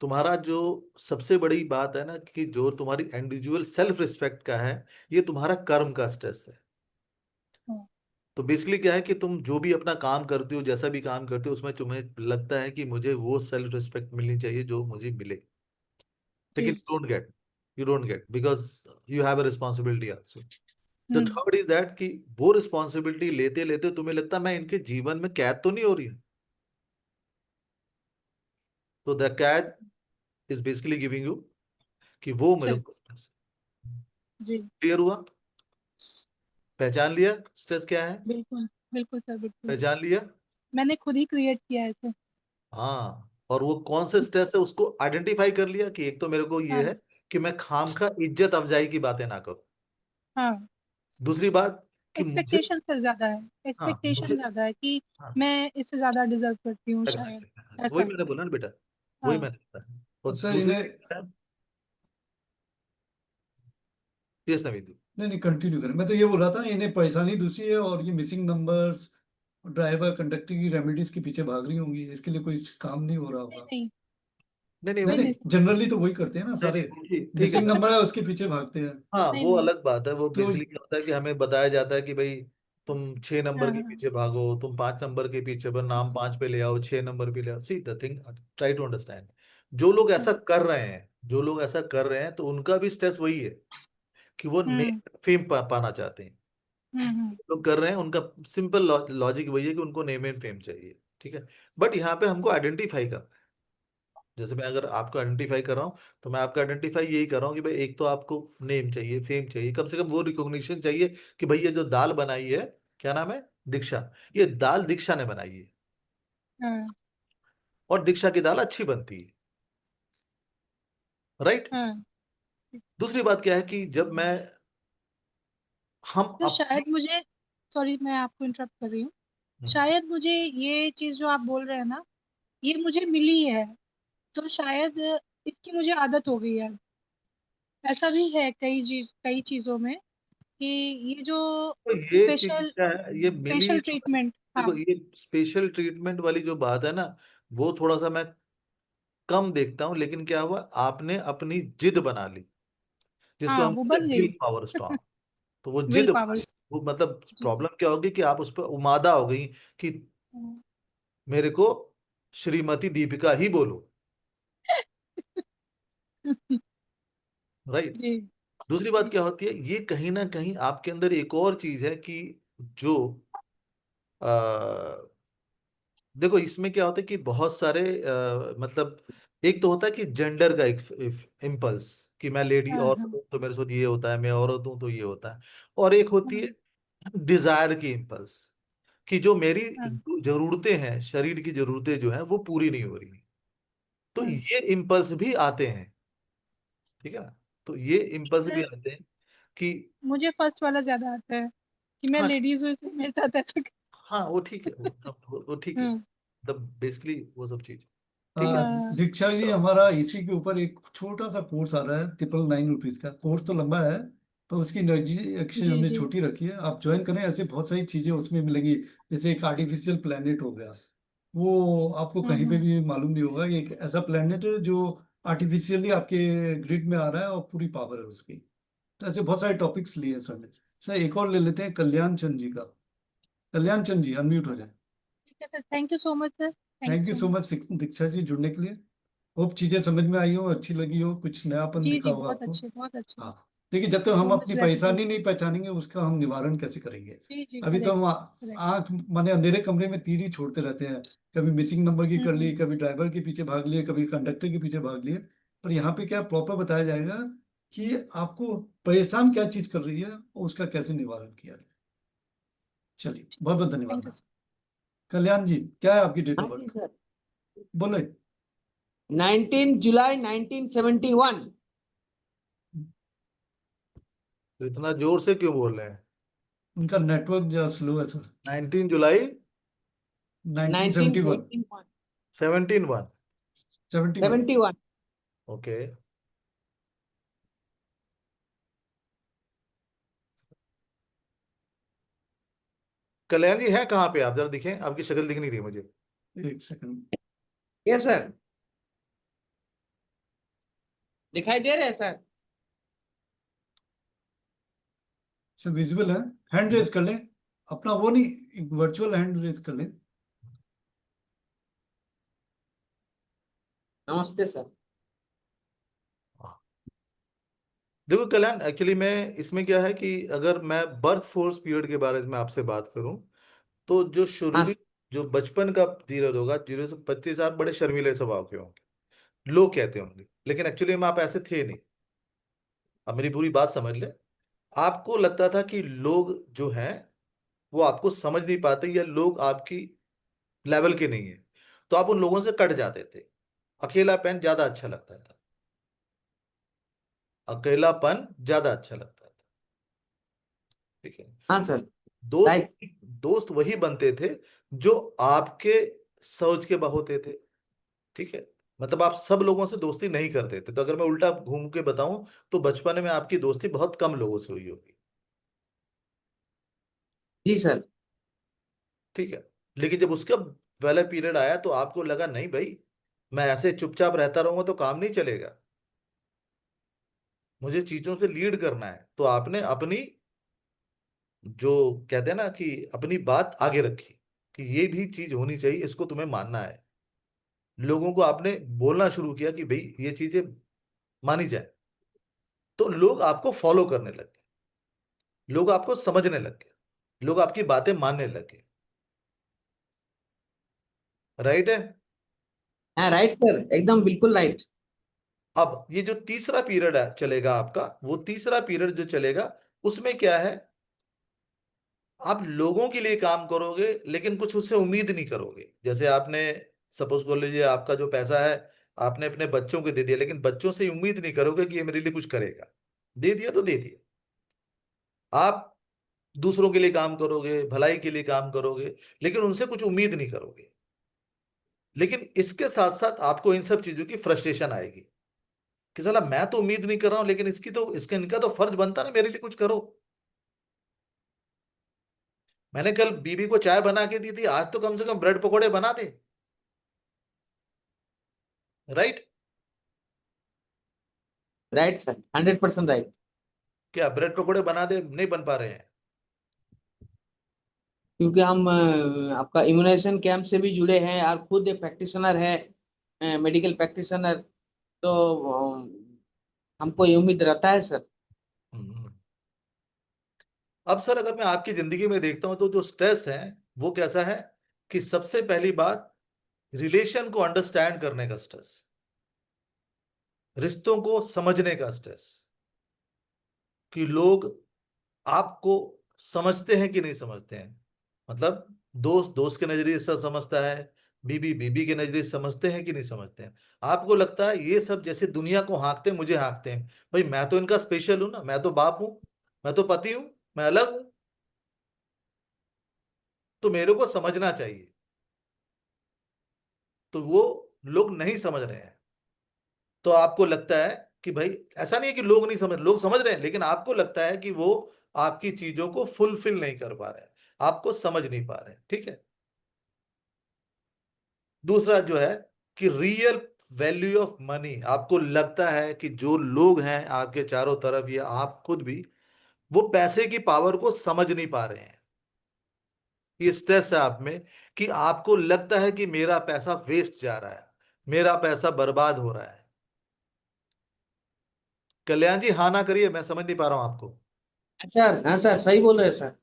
तुम्हारा जो सबसे बड़ी बात है ना, कि जो तुम्हारी इंडिविजुअल सेल्फ रिस्पेक्ट का है, ये तुम्हारा कर्म का स्ट्रेस है। हाँ, तो बेसिकली क्या है कि तुम जो भी अपना काम करते हो, जैसा भी काम करते हो, उसमें तुम्हें लगता है कि मुझे वो सेल्फ रिस्पेक्ट मिलनी चाहिए जो मुझे मिले, लेकिन जी you don't get because you have a responsibility also. The hmm third is that कि वो रिस्पॉन्सिबिलिटी लेते लेते तुम्हें लगता है मैं इनके जीवन में कैद तो नहीं हो रही हूँ। तो द कैद इज बेसिकली गिविंग यू, कि वो मेरे सर। को स्ट्रेस। जी क्लियर हुआ, पहचान लिया स्ट्रेस क्या है, बिल्कुल बिल्कुल सर, बिल्कुल। पहचान लिया। मैंने खुद ही क्रिएट किया है सर। हाँ, और वो कौन से स्ट्रेस है उसको आइडेंटिफाई कर लिया, कि एक तो मेरे को ये हाँ है कि मैं खाम खा इज्जत अफजाई की बातें ना करूं। हाँ, दूसरी बात कि मुझे, एक्सपेक्टेशन सर ज्यादा है, हाँ एक्सपेक्टेशन मुझे, ज्यादा है कि हाँ मैं इससे ज्यादा डिजर्व करती हूँ शायद, exactly, वही ऐसा। मैंने बोला ना बेटा, वही हाँ मैंने बोला। और सर दूसरी, इन्हें, यस नवीन। नहीं नहीं कंटिन्यू करें, मैं तो ये बोल रहा था इन्हें परेशानी दूसरी है, और ये मिसिंग नंबर्स, ड्राइवर कंडक्टर की रेमेडीज के पीछे भाग रही होंगी, इसके लिए कोई काम नहीं हो रहा नहीं होगा। नहीं नहीं नहीं नहीं वो, नहीं नहीं नहीं, जनरली तो वही करते हैं ना नहीं सारे, नहीं ठीक ठीक है। मिसिंग नंबर है उसके पीछे भागते हैं। हाँ नहीं वो नहीं। अलग बात है, वो तो बेसिकली क्या होता है कि हमें बताया जाता है कि भाई तुम 6 नंबर हाँ के हाँ पीछे भागो, तुम 5 नंबर के पीछे, पर नाम 5 पे ले आओ, 6 नंबर पे ले आओ। See the thing, try to understand. जो लोग ऐसा हाँ, कर रहे हैं, जो लोग ऐसा कर रहे हैं, तो उनका भी स्ट्रेस वही है कि वो हम्म नेम फेम पाना चाहते हैं। हम्म। लोग कर रहे हैं, उनका सिंपल लॉजिक वही है कि उनको नेम एंड फेम चाहिए, ठीक है। बट यहाँ पे हमको आइडेंटिफाई करना है। जैसे मैं अगर आपको आइडेंटिफाई कर रहा हूँ, तो मैं आपका आइडेंटिफाई यही कर रहा हूँ कि भाई एक तो आपको नेम चाहिए, फेम चाहिए, कम से कम वो रिकॉग्निशन चाहिए कि भाई ये जो दाल बनाई है, क्या नाम है, दीक्षा, ये दाल दीक्षा ने बनाई है, हाँ और दीक्षा की दाल अच्छी बनती है, राइट। हाँ। दूसरी बात क्या है कि जब मैं, हम तो अपनी, शायद मुझे, सॉरी मैं आपको इंटरप्ट कर रही हूँ, हम्म, शायद मुझे ये चीज जो आप बोल रहे हैं ना, ये मुझे मिली है, तो शायद इसकी मुझे आदत हो गई है। ऐसा भी है कई चीजों में कि ये जो तो ये चीज स्पेशल क्या है, ये मिली स्पेशल तो, ट्रीटमेंट। हाँ देखो ये स्पेशल ट्रीटमेंट वाली जो बात है ना, वो थोड़ा सा मैं कम देखता हूँ, लेकिन क्या हुआ, आपने अपनी जिद बना ली, जिसको हाँ, हम वो कहते बन हैं गई। Will power strong. तो वो विल जिद बना पावर। ली, वो मतलब जी। प्रॉब्लम क्या होगी कि आप उस पर उमादा हो गई कि हम्म, मेरे को श्रीमती दीपिका ही बोलो। राइट। जी। दूसरी बात क्या होती है, ये कहीं ना कहीं आपके अंदर एक और चीज है कि जो आ, देखो इसमें क्या होता है कि बहुत सारे मतलब एक तो होता है कि जेंडर का एक इम्पल्स कि मैं लेडी हाँ औरत हाँ हूं तो मेरे साथ ये होता है, मैं औरत हूं तो ये होता है। और एक होती है हाँ डिजायर की इम्पल्स कि जो मेरी हाँ जरूरतें हैं, शरीर की जरूरतें जो हैं वो पूरी नहीं हो रही। तो हाँ। ये इम्पल्स भी आते हैं, ठीक है ना। तो ये इम्पल्स भी सर, आते हैं कि मुझे फर्स्ट वाला ज्यादा आता है कि मैं हाँ लेडीज हूँ इसलिए मेरे साथ ऐसा हाँ वो ठीक है, वो सब वो ठीक है, हम्म। मतलब बेसिकली वो सब चीज ठीक है। हाँ दीक्षा जी, तो हमारा इसी के ऊपर एक छोटा सा कोर्स आ रहा है, 999 रुपीज का कोर्स। तो लंबा है, पर उसकी एनर्जी एक्सचेंज जी हमने जी। छोटी रखी है। आप ज्वाइन करें, ऐसे बहुत सारी चीजें उसमें मिलेंगी। जैसे एक आर्टिफिशियल प्लेनेट हो गया, वो आपको कहीं पे हम्म। भी मालूम नहीं होगा। ये एक ऐसा प्लेनेट है जो आर्टिफिशियली आपके ग्रिड में आ रहा है और पूरी पावर है उसकी। तो ऐसे बहुत सारे टॉपिक्स लिए हैं सर ने। सर एक और ले लेते हैं कल्याण चंद जी का। कल्याण चंद जी, अनम्यूट हो जाए। ठीक है sir, thank you so much sir, thank thank you you so so much. Much Diksha ji जुड़ने के लिए। होप चीजें समझ में आई हो, अच्छी लगी हो, कुछ नयापन जी दिखा जी, होगा बहुत आपको। अच्छे, बहुत अच्छे। हाँ। देखिए, जब थैंक तक यू हम सो मच, अपनी परेशानी ग्रेटिट्यूड। नहीं पहचानेंगे, उसका हम निवारण कैसे करेंगे। जी जी, अभी तो करेक्ट हम करेक्ट। आंख माने अंधेरे कमरे में तीर ही छोड़ते रहते हैं। कभी मिसिंग नंबर की कर ली, हम्म। कभी ड्राइवर के पीछे भाग लिए, कभी कंडक्टर के पीछे भाग लिए। पर यहाँ पे क्या प्रॉपर बताया जाएगा कि आपको परेशान क्या चीज कर रही है और उसका कैसे निवारण किया जाए। चलिए, बहुत बहुत धन्यवाद थैंक यू मैम। सर। कल्याण जी, क्या है आपकी डेट हाँ ऑफ जी बर्थ? सर। बोले। 19 जुलाई 1971। तो इतना जोर से क्यों बोल रहे हैं? उनका नेटवर्क जरा स्लो है सर। 19 जुलाई 1971। 1971। 17 1। 71। 71। ओके। कल्याण जी है कहाँ पे? आप जरा दिखें, आपकी शक्ल दिख नहीं रही मुझे। एक सेकंड। यस सर, दिखाई दे रहे हैं सर। सर विजुअल है। हैंड रेज कर लें अपना, वो नहीं, वर्चुअल हैंड रेज कर लें। नमस्ते सर। देखो कल्याण, एक्चुअली मैं इसमें क्या है कि अगर मैं बर्थ फोर्स पीरियड के बारे में आपसे बात करूं तो जो हाँ शुरू जो बचपन का पीरियड होगा, 0 से 25, आप बड़े शर्मीले स्वभाव के होंगे, लोग कहते होंगे, लेकिन एक्चुअली में आप ऐसे थे नहीं। अब मेरी पूरी बात समझ ले। आपको लगता था कि लोग जो हैं वो आपको समझ नहीं पाते या लोग आपकी लेवल के नहीं है, तो आप उन लोगों से कट जाते थे। अकेलापन ज्यादा अच्छा लगता था, अकेलापन ज्यादा अच्छा लगता था, ठीक है। हाँ सर। दोस्त राइट। दोस्त वही बनते थे जो आपके सोच के होते थे, ठीक है। मतलब आप सब लोगों से दोस्ती नहीं करते थे। तो अगर मैं उल्टा घूम के बताऊं तो बचपन में आपकी दोस्ती बहुत कम लोगों से हुई होगी, जी सर। ठीक है। लेकिन जब उसका वाला पीरियड आया तो आपको लगा नहीं भाई, मैं ऐसे चुपचाप रहता रहूंगा तो काम नहीं चलेगा, मुझे चीजों से लीड करना है। तो आपने अपनी जो कहते हैं ना कि अपनी बात आगे रखी कि ये भी चीज होनी चाहिए, इसको तुम्हें मानना है। लोगों को आपने बोलना शुरू किया कि भाई ये चीजें मानी जाए, तो लोग आपको फॉलो करने लगे, लोग आपको समझने लगे, लोग आपकी बातें मानने लगे। राइट है। हाँ राइट सर, एकदम बिल्कुल राइट। अब ये जो तीसरा पीरियड है चलेगा आपका, वो तीसरा पीरियड जो चलेगा उसमें क्या है, आप लोगों के लिए काम करोगे लेकिन कुछ उससे उम्मीद नहीं करोगे। जैसे आपने सपोज कर लीजिए आपका जो पैसा है आपने अपने बच्चों को दे दिया, लेकिन बच्चों से उम्मीद नहीं करोगे कि ये मेरे लिए कुछ करेगा। दे दिया तो दे दिया। आप दूसरों के लिए काम करोगे, भलाई के लिए काम करोगे, लेकिन उनसे कुछ उम्मीद नहीं करोगे। लेकिन इसके साथ साथ आपको इन सब चीजों की फ्रस्ट्रेशन आएगी कि साला मैं तो उम्मीद नहीं कर रहा हूं, लेकिन इसका इनका तो फर्ज बनता ना मेरे लिए कुछ करो। मैंने कल बीबी को चाय बना के दी थी, आज तो कम से कम ब्रेड पकौड़े बना दे। राइट। Right sir, 100% right. क्या ब्रेड पकौड़े बना दे? नहीं बन पा रहे हैं। क्योंकि हम आपका इम्यूनाइजेशन कैंप से भी जुड़े हैं और खुद एक प्रैक्टिशनर है, मेडिकल प्रैक्टिशनर। तो हमको ये उम्मीद रहता है सर। हम्म। अब सर अगर मैं आपकी जिंदगी में देखता हूं तो जो स्ट्रेस है वो कैसा है कि सबसे पहली बात रिलेशन को अंडरस्टैंड करने का स्ट्रेस, रिश्तों को समझने का स्ट्रेस, कि लोग आपको समझते हैं कि नहीं समझते हैं। मतलब दोस्त दोस्त के नजरिए से समझता है, बीबी बीबी के नजरिए से समझते हैं कि नहीं समझते हैं। आपको लगता है ये सब जैसे दुनिया को हाँकते हैं मुझे हाँकते हैं, भाई मैं तो इनका स्पेशल हूं ना, मैं तो बाप हूं, मैं तो पति हूं, मैं अलग हूं, तो मेरे को समझना चाहिए। तो वो लोग नहीं समझ रहे हैं। तो आपको लगता है कि भाई ऐसा नहीं है कि लोग नहीं समझ, लोग समझ रहे हैं, लेकिन आपको लगता है कि वो आपकी चीजों को फुलफिल नहीं कर पा रहे हैं, आपको समझ नहीं पा रहे हैं। ठीक है। दूसरा जो है कि रियल वैल्यू ऑफ मनी, आपको लगता है कि जो लोग हैं आपके चारों तरफ या आप खुद भी, वो पैसे की पावर को समझ नहीं पा रहे हैं। ये स्ट्रेस है आप में कि आपको लगता है कि मेरा पैसा वेस्ट जा रहा है, मेरा पैसा बर्बाद हो रहा है। कल्याण जी हाँ ना करिए, मैं समझ नहीं पा रहा हूं आपको। सर हाँ सर, सही बोल रहे हैं सर,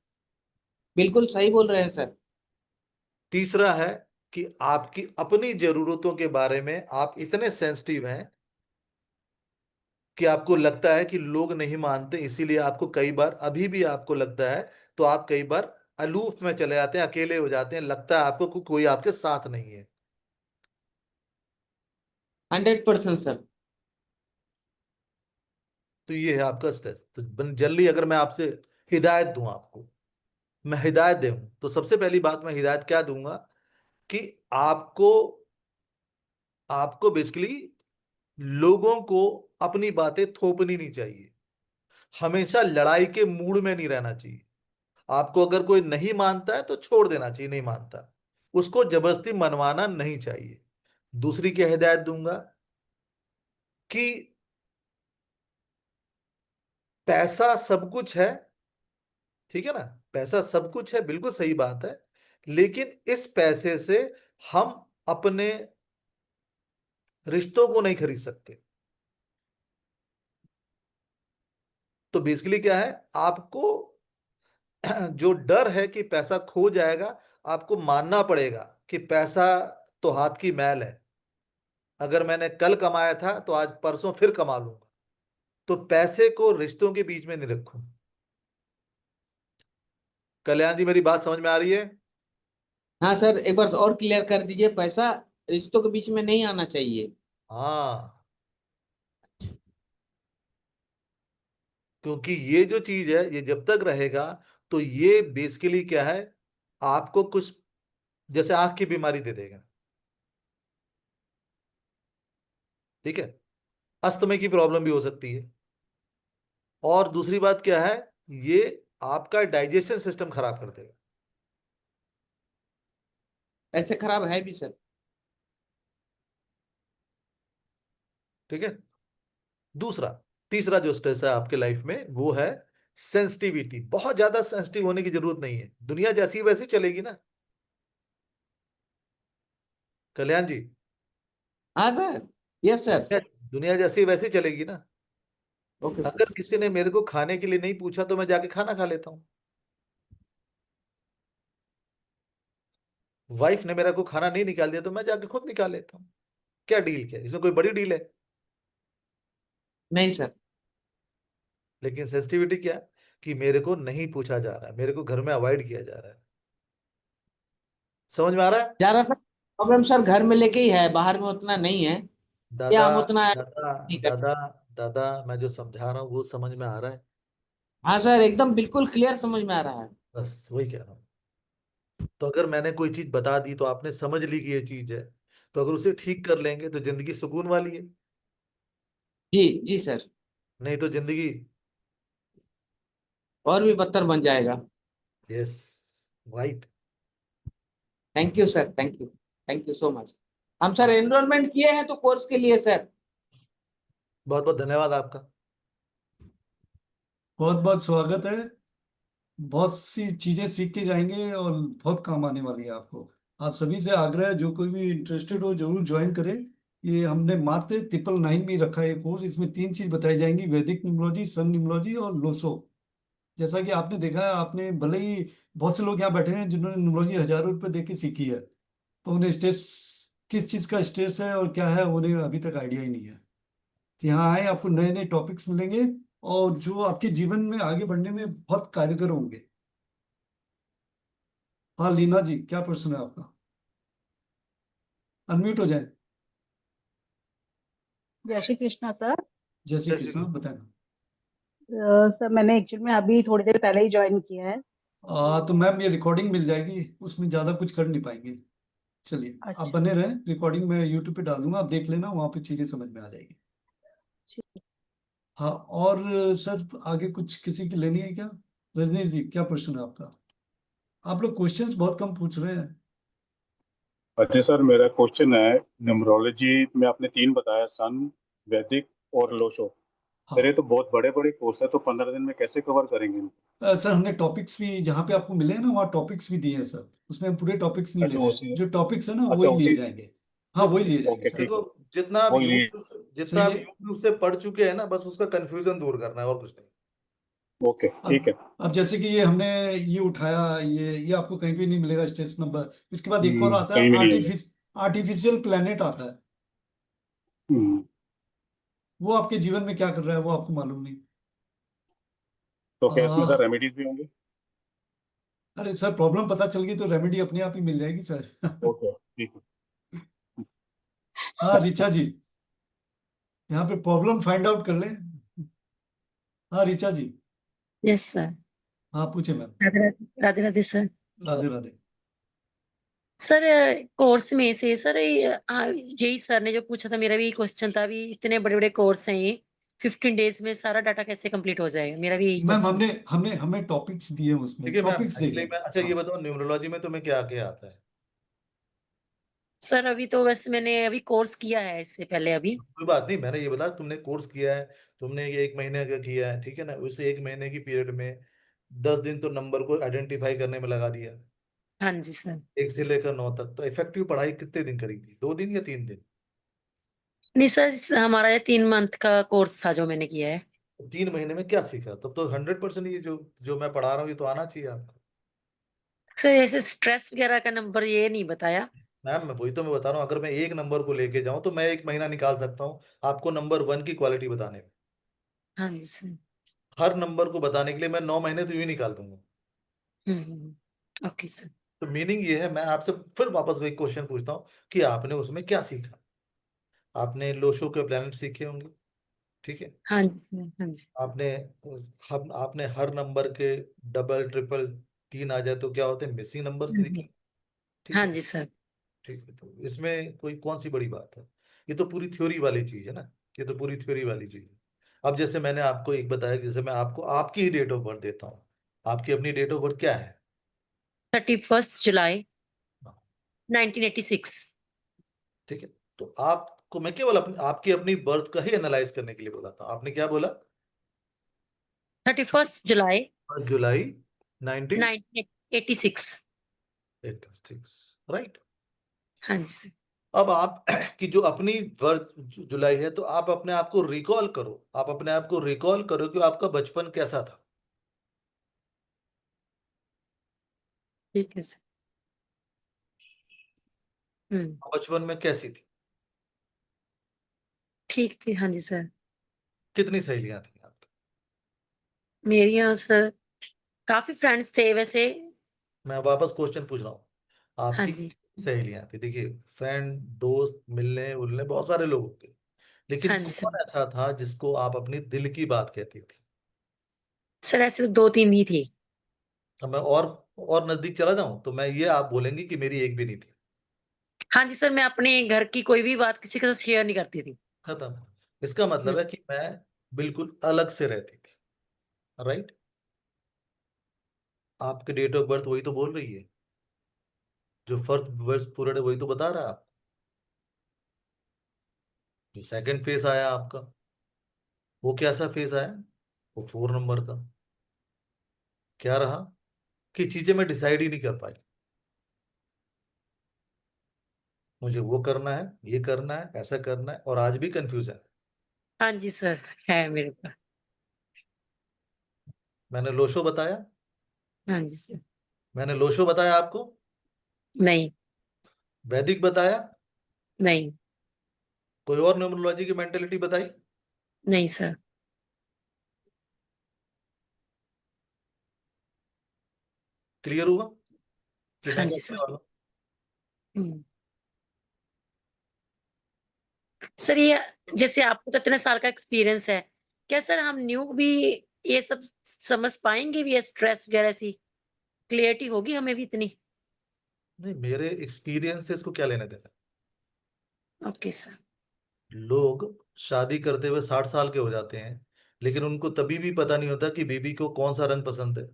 बिल्कुल सही बोल रहे हैं सर। तीसरा है कि आपकी अपनी जरूरतों के बारे में आप इतने सेंसिटिव हैं कि आपको लगता है कि लोग नहीं मानते, इसीलिए आपको कई बार, अभी भी आपको लगता है तो आप कई बार अलूफ में चले जाते हैं, अकेले हो जाते हैं, लगता है आपको कोई आपके साथ नहीं है। 100% सर। तो ये है आपका स्ट्रेस। तो जनरली अगर मैं आपसे हिदायत दूं आपको, मैं हिदायत दूं तो सबसे पहली बात मैं हिदायत क्या दूंगा कि आपको आपको बेसिकली लोगों को अपनी बातें थोपनी नहीं चाहिए, हमेशा लड़ाई के मूड में नहीं रहना चाहिए। आपको अगर कोई नहीं मानता है तो छोड़ देना चाहिए, नहीं मानता उसको जबरदस्ती मनवाना नहीं चाहिए। दूसरी क्या हिदायत दूंगा कि पैसा सब कुछ है, ठीक है ना, पैसा सब कुछ है, बिल्कुल सही बात है, लेकिन इस पैसे से हम अपने रिश्तों को नहीं खरीद सकते। तो बेसिकली क्या है, आपको जो डर है कि पैसा खो जाएगा, आपको मानना पड़ेगा कि पैसा तो हाथ की मैल है, अगर मैंने कल कमाया था तो आज परसों फिर कमा लूंगा। तो पैसे को रिश्तों के बीच में नहीं रखूं। कल्याण जी मेरी बात समझ में आ रही है? हाँ सर, एक बार और क्लियर कर दीजिए, पैसा रिश्तों के बीच में नहीं आना चाहिए। हाँ, क्योंकि ये जो चीज है ये जब तक रहेगा तो ये बेसिकली क्या है, आपको कुछ जैसे आंख की बीमारी दे देगा। ठीक है, अस्थमा की प्रॉब्लम भी हो सकती है। और दूसरी बात क्या है, ये आपका डाइजेशन सिस्टम खराब कर देगा। पैसे खराब है भी सर। ठीक है। दूसरा, तीसरा जो स्ट्रेस है आपके लाइफ में वो है सेंसिटिविटी। बहुत ज्यादा सेंसिटिव होने की जरूरत नहीं है, दुनिया जैसी वैसी चलेगी ना। कल्याण जी, हाँ सर, यस सर। दुनिया जैसी वैसी चलेगी ना। ओके अगर सर। किसी ने मेरे को खाने के लिए नहीं पूछा तो मैं जाके खाना खा लेता हूँ। वाइफ ने मेरा को खाना नहीं निकाल दिया तो मैं जाके खुद निकाल लेता हूँ। क्या डील, क्या इसमें कोई बड़ी डील है? नहीं सर। लेकिन सेंसिटिविटी क्या है कि मेरे को नहीं पूछा जा रहा है, मेरे को घर में अवॉइड किया जा रहा है। समझ में आ रहा है? ज्यादातर प्रॉब्लम सर घर में लेके ही है, बाहर में उतना नहीं है। दादा या हम उतना दादा नहीं करते। दादा दादा, मैं जो समझा रहा हूँ वो समझ में आ रहा है? हाँ सर, एकदम बिल्कुल क्लियर समझ में आ रहा है। बस वही कह रहा हूँ। तो अगर मैंने कोई चीज बता दी तो आपने समझ ली कि ये चीज है, तो अगर उसे ठीक कर लेंगे तो जिंदगी सुकून वाली है। जी जी सर। नहीं तो जिंदगी, और भी बदतर बन जाएगा। Yes, white. Thank you sir, thank you so much. हम सर एनरोलमेंट किए हैं तो कोर्स के लिए सर। बहुत बहुत धन्यवाद आपका। बहुत बहुत स्वागत है। बहुत सी चीजें सीख के जाएंगे और बहुत काम आने वाली है आपको। आप सभी से आग्रह है, जो कोई भी इंटरेस्टेड हो जरूर ज्वाइन करें। ये हमने मात्र 999 में रखा है ये कोर्स। इसमें 3 चीज बताई जाएंगी, वैदिक न्यूमरोलॉजी, सन न्यूमरोलॉजी और लोसो। जैसा कि आपने देखा है, आपने भले ही बहुत से लोग यहाँ बैठे हैं जिन्होंने न्यूमरोलॉजी हजारों रुपए दे के सीखी है, तो उन्हें स्ट्रेस, किस चीज का स्ट्रेस है और क्या है, उन्हें अभी तक आइडिया ही नहीं है। तो यहाँ आए, आपको नए नए टॉपिक्स मिलेंगे और जो आपके जीवन में आगे बढ़ने में बहुत कारगर होंगे। हाँ लीना जी, क्या प्रश्न है आपका? अनम्यूट हो जाए। जय श्री कृष्णा सर। जय श्री जय श्री कृष्ण, कृष्ण। बताएं। सर मैंने एक्चुअली में अभी थोड़ी देर पहले ही ज्वाइन किया है। तो मैम ये रिकॉर्डिंग मिल जाएगी, उसमें ज्यादा कुछ कर नहीं पाएंगे। चलिए आप अच्छा। बने रहें, रिकॉर्डिंग में यूट्यूब पे डाल दूंगा, आप देख लेना, वहां पे चीजें समझ में आ जाएगी। ठीक। हाँ, और सर आगे कुछ किसी की लेनी है क्या? रजनीश जी, क्या प्रश्न है आपका? आप लोग क्वेश्चंस बहुत कम पूछ रहे हैं। अच्छा सर, मेरा क्वेश्चन है, न्यूमरोलॉजी में आपने 3 बताया, सन, वैदिक और लोशो। सर ये हाँ। तो बहुत बड़े बड़े कोर्स है, तो 15 दिन में कैसे कवर करेंगे इनको? सर हमने टॉपिक्स भी जहाँ पे आपको मिले हैं ना, वहाँ टॉपिक्स भी दिए हैं सर। उसमें हम पूरे टॉपिक्स नहीं ले अच्छा रहे हैं, उसी, जो टॉपिक्स है ना अच्छा वही लिए उसी, जाएंगे। हाँ वही लिए जाएंगे ओके सर। ठीक है, देखो, जितना आप वो लिए, यूट्यूब सर जितना आप ये, यूट्यूब से पढ़ चुके हैं ना, बस उसका कंफ्यूजन दूर करना है और कुछ नहीं। ओके ठीक अब है। अब जैसे कि ये हमने ये उठाया, ये आपको कहीं भी नहीं मिलेगा स्टेज नंबर। इसके बाद एक और आता है, कहीं भी नहीं है। आर्टिफिशियल प्लेनेट आता है। हम्म, वो आपके जीवन में क्या कर रहा है वो आपको मालूम नहीं। तो क्या इसमें सर आ, रेमेडीज भी होंगे? अरे सर, प्रॉब्लम पता चल गई तो रेमेडी अपने आप ही मिल जाएगी सर। ओके ठीक है। हाँ ऋचा जी, यहाँ पे प्रॉब्लम फाइंड आउट कर लें। हाँ ऋचा जी। Yes sir. हाँ पूछे ma'am. Radhe Radhe Radhe Radhe sir. Radhe Radhe. Sir course में से सर यही सर ने जो पूछा था, मेरा भी क्वेश्चन था। अभी इतने बड़े बड़े कोर्स हैं ये, 15 डेज में सारा डाटा कैसे कंप्लीट हो जाएगा? मेरा भी यही मैम क्वेश्चन। हमने हमने हमें टॉपिक्स दिए हैं, उसमें ठीक है मैम, टॉपिक्स देंगे। एक्चुअली मैं, अच्छा ये हाँ बताओ, न्यूमरोलॉजी में तुम्हें क्या क्या आता है? सर अभी तो वैसे मैंने अभी कोर्स किया है इससे पहले अभी। कोई बात नहीं, मैंने ये बताया तुमने कोर्स किया है, तुमने ये 1 महीने का किया है, ठीक है ना? उस 1 महीने की पीरियड में 10 दिन तो नंबर को आइडेंटिफाई करने में लगा दिया, हाँ जी सर। 1 से लेकर 9 तक। तो इफेक्टिव पढ़ाई कितने दिन करी थी, 2 दिन या 3 दिन? नहीं सर, हमारा ये 3 मंथ का कोर्स था जो मैंने किया है। तो 3 महीने में क्या सीखा? तब तो 100% ये जो जो मैं पढ़ा रहा हूँ ये तो आना चाहिए आपको। सर ऐसे स्ट्रेस वगैरह का नंबर ये नहीं बताया। मैम मैं वही तो मैं बता रहा हूँ, अगर मैं एक नंबर को लेके जाऊं तो मैं 1 महीना निकाल सकता हूँ आपको नंबर 1 की क्वालिटी बताने में। हाँ जी सर। हर नंबर को बताने के लिए मैं 9 महीने तो यूं ही निकाल दूंगा। Okay sir. तो मीनिंग ये है, मैं आपसे फिर वापस वही क्वेश्चन पूछता हूँ कि आपने उसमें क्या सीखा? आपने लोशो के प्लैनेट सीखे होंगे, ठीक है? हाँ जी सर। हाँ जी। आपने हम आपने हर नंबर के डबल ट्रिपल 3 आ जाए तो क्या होते हैं, मिसिंग नंबर हाँ सीखे, जी। ठीक हाँ है? जी सर। ठीक है, तो इसमें कोई कौन सी बड़ी बात है? ये तो पूरी थ्योरी वाली चीज है ना, ये तो पूरी थ्योरी वाली चीज है। अब जैसे मैंने आपको एक बताया, जैसे मैं आपको आपकी ही डेट ऑफ बर्थ देता हूँ। आपकी अपनी डेट ऑफ बर्थ क्या है? 31 जुलाई 1986। ठीक है, तो आपको मैं केवल आपकी अपनी बर्थ का ही एनालाइज करने के लिए बोला था। आपने क्या बोला? 31 जुलाई 1 जुलाई 1986, 1986। राइट? हाँ जी सर। अब आप की जो अपनी बर्थ जुलाई है, तो आप अपने आप को रिकॉल करो, आप अपने आप को रिकॉल करो कि आपका बचपन कैसा था। ठीक है सर। हम्म। बचपन में कैसी थी? ठीक थी, हाँ जी सर। कितनी सहेलियां थी आपकी? मेरी यहाँ सर काफी फ्रेंड्स थे वैसे। मैं वापस क्वेश्चन पूछ रहा हूँ, हाँ आपकी जी। सहेलियां थी? देखिए, फ्रेंड दोस्त मिलने उलने बहुत सारे लोग होते हैं, लेकिन हाँ जी सर। कौन ऐसा था जिसको आप अपनी दिल की बात कहती थी? सर ऐसे तो 2-3 ही थी। अब मैं और नजदीक चला जाऊं तो मैं ये आप बोलेंगे कि मेरी एक भी नहीं थी। हाँ जी सर, मैं अपने घर की कोई भी बात किसी के साथ शेयर नहीं करती थी। खत्म। इसका मतलब हम्म। है कि मैं बिल्कुल अलग से रहती थी, राइट? आपके डेट ऑफ बर्थ वही तो बोल रही है, जो फर्स्ट वर्ष पूरा वही तो बता रहा है आप। जो सेकंड फेस आया आपका, वो कैसा फेस आया? वो 4 नंबर का। क्या रहा कि चीजें मैं डिसाइड ही नहीं कर पाई, मुझे वो करना है, ये करना है, ऐसा करना है, और आज भी कंफ्यूजन है। हाँ जी सर, है मेरे पास। मैंने लोशो बताया, हाँ जी सर। मैंने लोशो बताया आपको, नहीं, वैदिक बताया, नहीं, कोई और न्यूमरोलॉजी की मेंटेलिटी बताई? नहीं सर। क्लियर हुआ कि हाँ मैं जी क्या सर। करने वाला हूं? हम्म। सर ये जैसे आपको तो इतने साल का एक्सपीरियंस है, क्या सर हम न्यू भी ये सब समझ पाएंगे भी, ये स्ट्रेस वगैरह सी क्लियरिटी होगी हमें भी इतनी? नहीं, मेरे एक्सपीरियंस से इसको क्या लेने देना। Okay sir. लोग शादी करते हुए 60 साल के हो जाते हैं, लेकिन उनको तभी भी पता नहीं होता कि बीबी को कौन सा रंग पसंद है।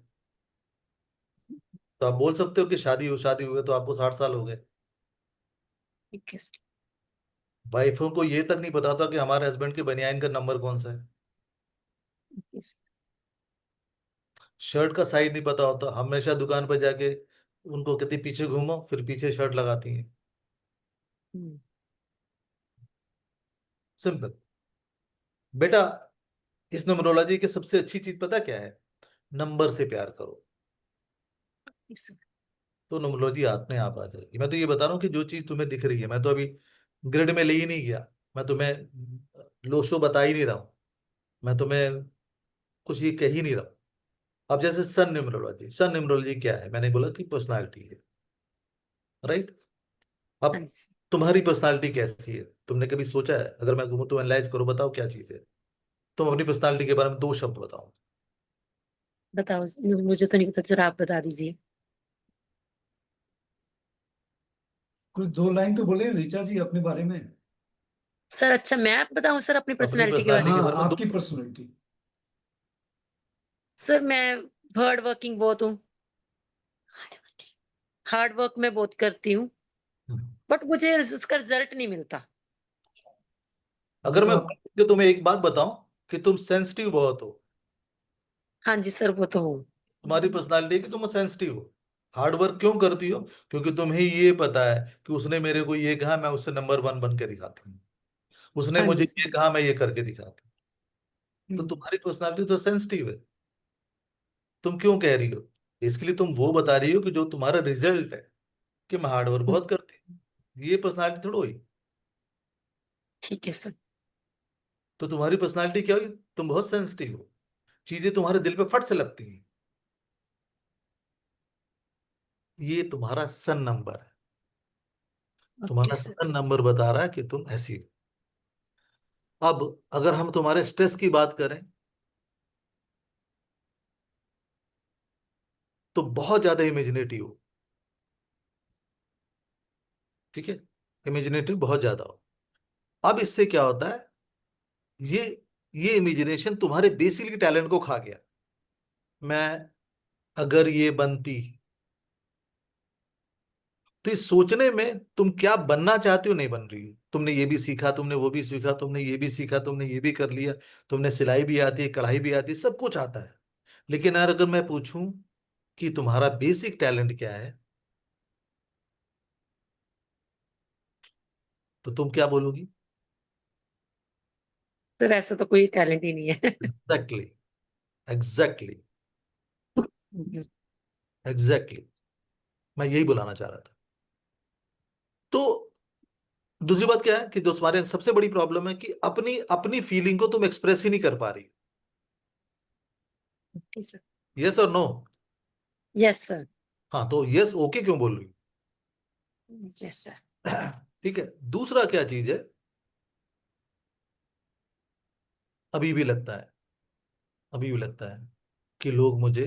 तो आप बोल सकते हो कि शादी हुए तो आपको 60 साल हो गए। ठीक है सर। वाइफों को ये तक नहीं पता होता कि हमारे हस्बैंड के बनियान का नंबर कौन सा है, ओके सर। शर्ट का साइज नहीं पता होता, हमेशा दुकान पर जाके उनको कहती पीछे घूमो, फिर पीछे शर्ट लगाती हैं। हम्म। सिंपल। बेटा, इस न्यूमरोलॉजी की सबसे अच्छी चीज पता क्या है? नंबर से प्यार करो, ओके सर। तो न्यूमरोलॉजी अपने आप आ जाएगी। मैं तो ये बता रहा हूँ कि जो चीज तुम्हें दिख रही है, मैं तो अभी ग्रिड में ले ही नहीं गया, मैं तुम्हें लोशो बता ही नहीं रहा हूँ, मैं तुम्हें कुछ ये कह ही नहीं रहा हूँ। अब जैसे सन न्यूमरोलॉजी क्या है? मैंने बोला कि पर्सनालिटी है, राइट? अब हाँ जी सर। तुम्हारी पर्सनालिटी कैसी है, तुमने कभी सोचा है? अगर मैं कहूँ तो एनालाइज करो, बताओ क्या चीज है। तुम अपनी पर्सनालिटी के बारे में 2 शब्द बताओ। बताओ, मुझे तो नहीं पता, जरा आप बता दीजिए। कुछ 2 लाइन तो बोले ऋचा जी अपने बारे में। सर अच्छा मैं बताऊं सर अपनी अपनी पर्सनैलिटी के बारे पर्सनालिटी में? के हाँ, बारे में दो। आपकी पर्सनैलिटी। सर मैं हार्ड वर्किंग बहुत हूँ, हार्ड वर्क मैं बहुत करती हूँ, बट मुझे उसका रिजल्ट नहीं मिलता। अगर तो मैं आप कि तुम्हें एक बात बताऊं कि तुम सेंसिटिव बहुत हो, हाँ जी सर, वो तो हूँ। तुम्हारी पर्सनालिटी है कि तुम सेंसिटिव हो। हार्ड वर्क क्यों करती हो? क्योंकि तुम्हें ये पता है कि उसने मेरे को ये कहा, मैं उससे नंबर 1 बन के दिखाती हूँ, उसने हाँ मुझे जी ये सर। कहा, मैं ये करके दिखाती हूँ। तो हम्म। तुम्हारी पर्सनालिटी तो सेंसिटिव है। तुम क्यों कह रही हो? इसके लिए तुम वो बता रही हो कि जो तुम्हारा रिजल्ट है कि मैं हार्ड वर्क बहुत करती हूँ, ये पर्सनालिटी थोड़ी हुई। ठीक है सर। तो तुम्हारी पर्सनालिटी क्या हुई? तुम बहुत सेंसिटिव हो, चीजें तुम्हारे दिल पे फट से लगती हैं। ये तुम्हारा सन नंबर है, ओके तुम्हारा सर। सन नंबर बता रहा है कि तुम ऐसी हो। अब अगर हम तुम्हारे स्ट्रेस की बात करें, तो बहुत ज्यादा इमेजिनेटिव हो, ठीक है? इमेजिनेटिव बहुत ज्यादा हो। अब इससे क्या होता है, ये ये इमेजिनेशन तुम्हारे बेसिकली टैलेंट को खा गया। मैं अगर ये बनती, तो इस सोचने में तुम क्या बनना चाहते हो नहीं बन रही हो। तुमने ये भी सीखा, तुमने वो भी सीखा, तुमने ये भी सीखा, तुमने ये भी कर लिया, तुमने सिलाई भी आती है, कढ़ाई भी आती है, सब कुछ आता है। लेकिन यार अगर मैं पूछूं कि तुम्हारा बेसिक टैलेंट क्या है, तो तुम क्या बोलोगी? सर ऐसा तो कोई टैलेंट ही नहीं है। एग्जैक्टली, एग्जैक्टली, हम्म। एग्जैक्टली, मैं यही बुलाना चाह रहा था। तो दूसरी बात क्या है कि जो तुम्हारे सबसे बड़ी प्रॉब्लम है कि अपनी अपनी फीलिंग को तुम एक्सप्रेस ही नहीं कर पा रही। Okay sir. यस और नो? Yes sir. हाँ, तो यस ओके क्यों बोल रही यस सर। हो? ठीक है। दूसरा क्या चीज है, अभी भी लगता है, अभी भी लगता है कि लोग मुझे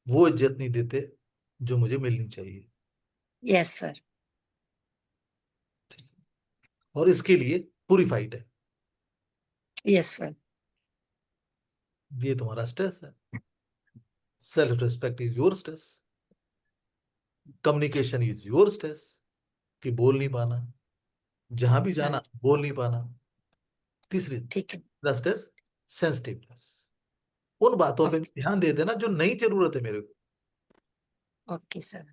वो इज्जत नहीं देते जो मुझे मिलनी चाहिए। Yes sir. ठीक है? और इसके लिए पूरी फाइट है। Yes sir. ये तुम्हारा स्ट्रेस है। Self respect is your stress, communication is your stress, कि बोल नहीं पाना, जहां भी हाँ जाना जी। बोल नहीं पाना। तीसरी ठीक है। Stress, sensitiveness. उन बातों पे भी ध्यान दे देना जो नई जरूरत है मेरे को। Okay sir.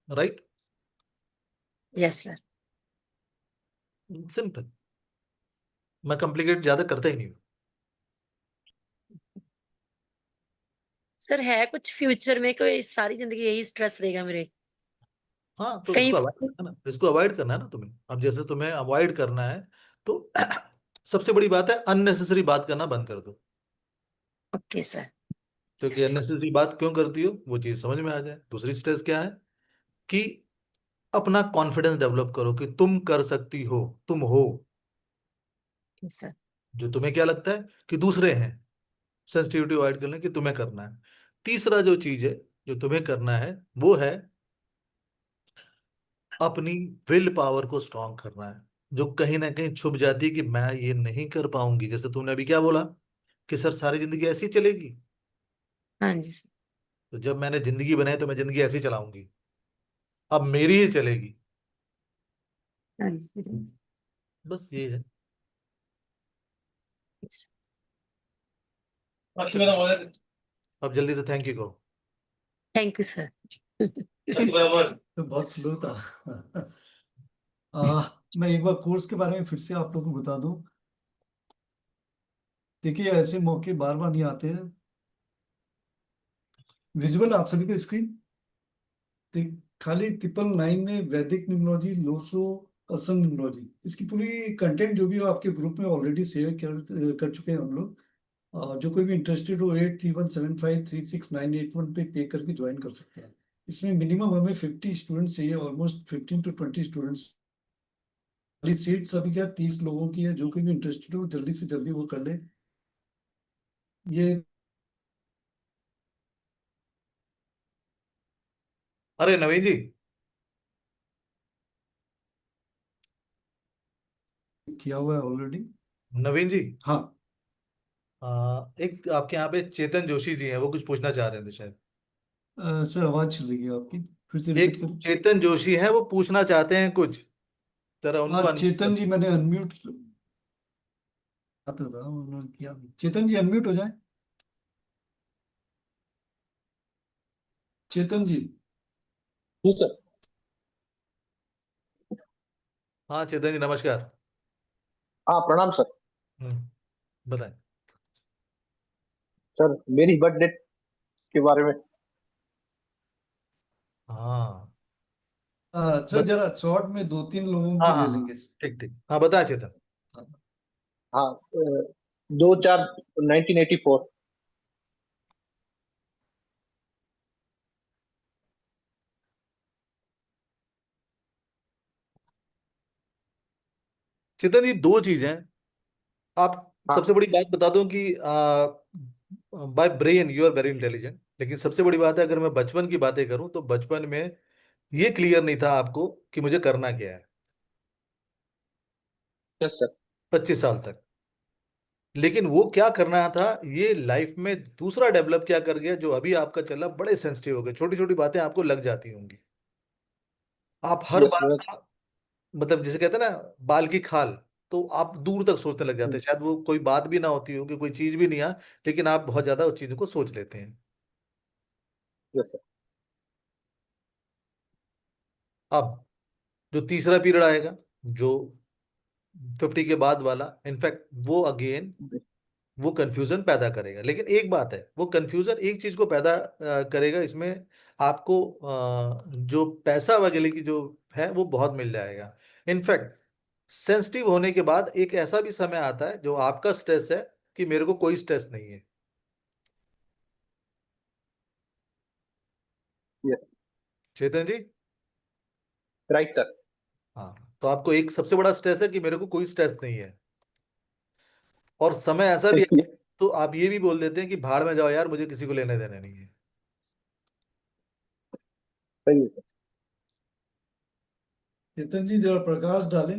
Right, yes sir. Simple. मैं कॉम्प्लिकेट ज्यादा करता ही नहीं हूँ। सर है कुछ फ्यूचर में कोई सारी जिंदगी यही स्ट्रेस रहेगा मेरे? हाँ, तो कहीं इसको अवॉइड करना ना, इसको अवॉइड करना है ना तुम्हें। अब जैसे तुम्हें अवॉइड करना है तो सबसे बड़ी बात है अननेसेसरी बात करना बंद कर दो। Okay sir. क्योंकि अननेसेसरी बात क्यों करती हो वो चीज समझ में आ जाए। दूसरी स्टेज क्या है कि अपना कॉन्फिडेंस डेवलप करो कि तुम कर सकती हो, तुम हो। सर। जो तुम्हें क्या लगता है कि दूसरे हैं, सेंसिटिविटी अवॉइड करना कि तुम्हें करना है। तीसरा जो चीज है जो तुम्हें करना है वो है अपनी विल पावर को स्ट्रांग करना है, जो कहीं ना कहीं छुप जाती है कि मैं ये नहीं कर पाऊंगी। जैसे तुमने अभी क्या बोला कि सर सारी जिंदगी ऐसी ही चलेगी। हाँ जी सर। तो जब मैंने जिंदगी बनाई तो मैं जिंदगी ऐसी चलाऊंगी, अब मेरी ही चलेगी। हाँ जी सर। बस ये है। Yes. अब जल्दी से थैंक यू कहो। Thank you sir. तो बहुत स्लो था। मैं एक बार कोर्स के बारे में फिर से आप लोगों को बता दूं। देखिए ऐसे मौके बार बार नहीं आते हैं। विजुअल आप सभी का स्क्रीन खाली 999 में वैदिक न्यूमरोलॉजी, लोसो, असम न्यूमरोलॉजी, इसकी पूरी कंटेंट जो भी हो आपके ग्रुप में ऑलरेडी शेयर कर चुके हैं हम लोग। जो कोई भी इंटरेस्टेड हो 8317536981 पे पे करके ज्वाइन कर सकते हैं। इसमें मिनिमम हमें 50 स्टूडेंट्स चाहिए, ऑलमोस्ट 15 to 20 स्टूडेंट्स। सीट्स अभी क्या 30 लोगों की है। जो कोई भी इंटरेस्टेड हो जल्दी से जल्दी वो कर ले। ये अरे नवीन जी, किया हुआ है ऑलरेडी। नवीन जी, हाँ। एक आपके यहाँ पे चेतन जोशी जी हैं, वो कुछ पूछना चाह रहे थे शायद। सर आवाज चल रही है आपकी, फिर से एक रिपीट करें। चेतन जोशी हैं, वो पूछना चाहते हैं कुछ, जरा उनको हाँ अनम्यूट चेतन कर। जी मैंने अनम्यूट आता था, उन्होंने किया। चेतन जी अनम्यूट हो जाए। चेतन जी। जी सर। हाँ चेतन जी नमस्कार। हाँ प्रणाम सर। बताएं। सर मेरी बर्थ डेट के बारे में। हाँ सर जरा शॉर्ट में 2-3 लोगों हाँ की ले हाँ लेंगे। ठीक ठीक, हाँ बताएं चेतन। हाँ 2/4/1984। चेतन जी दो चीजें, आप हाँ सबसे बड़ी बात बता दूं कि by brain you are very intelligent, लेकिन सबसे बड़ी बात है अगर मैं बचपन की बातें करूं तो बचपन में ये क्लियर नहीं था आपको कि मुझे करना क्या है। Yes sir. 25 साल तक। लेकिन वो क्या करना था ये लाइफ में दूसरा डेवलप क्या कर गया, जो अभी आपका चल रहा, बड़े सेंसिटिव हो गए, छोटी छोटी बातें आपको लग जाती होंगी। आप हर यस बात सर। का मतलब जिसे कहते हैं ना बाल की खाल, तो आप दूर तक सोचने लग जाते हैं। शायद वो कोई बात भी ना होती हो कि कोई चीज भी नहीं आ, लेकिन आप बहुत ज्यादा उस चीज को सोच लेते हैं। Yes sir. अब जो तीसरा पीरियड आएगा, जो 50 के बाद वाला, इनफैक्ट वो अगेन वो कंफ्यूजन पैदा करेगा। लेकिन एक बात है, वो कंफ्यूजन एक चीज को पैदा करेगा इसमें, आपको जो पैसा वगैरह की जो है वो बहुत मिल जाएगा। इनफैक्ट सेंसिटिव होने के बाद एक ऐसा भी समय आता है जो आपका स्ट्रेस है कि मेरे को कोई स्ट्रेस नहीं है। Yes. Chetan ji. Right sir. हाँ, तो आपको एक सबसे बड़ा स्ट्रेस है कि मेरे को कोई स्ट्रेस नहीं है। और समय ऐसा भी है तो आप ये भी बोल देते हैं कि भाड़ में जाओ यार, मुझे किसी को लेने देने नहीं है। सही है सर। चेतन जी जरा प्रकाश डालें।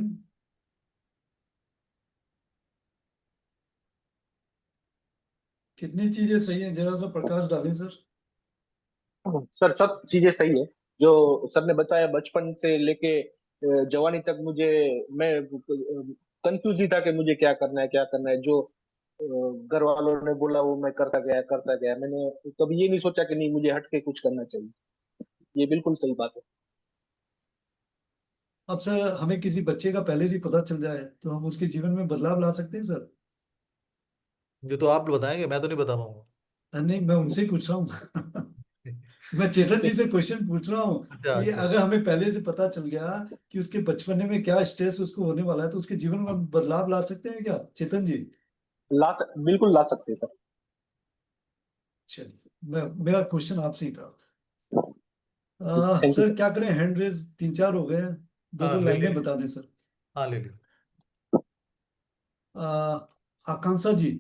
कितनी चीजें सही हैं, जरा सा प्रकाश डालें सर। सर सब चीजें सही है जो सर ने बताया। बचपन से लेके जवानी तक मुझे, मैं कंफ्यूज ही था कि मुझे क्या करना है क्या करना है। जो घर वालों ने बोला वो मैं करता गया, मैंने कभी ये नहीं सोचा कि नहीं मुझे हट के कुछ करना चाहिए। ये बिल्कुल सही बात है। अब सर हमें किसी बच्चे का पहले से ही पता चल जाए तो हम उसके जीवन में बदलाव ला सकते हैं सर? ये तो आप बताएंगे, मैं तो नहीं बता पाऊंगा। नहीं, मैं उनसे ही पूछ रहा हूँ। मैं चेतन जी से क्वेश्चन पूछ रहा हूँ अच्छा कि अच्छा। अगर हमें पहले से पता चल गया कि उसके बचपने में क्या स्ट्रेस उसको होने वाला है तो उसके जीवन में बदलाव ला सकते हैं क्या चेतन जी? बिल्कुल ला सकते हैं सर। चलिए, मेरा क्वेश्चन आपसे ही था। Thank you sir sir. क्या करें, हैंड रेज 3-4 हो गए हैं, दो हाँ दो ले लाइनें लीजिए। बता दें सर। हाँ ले लीजिए। आकांक्षा जी,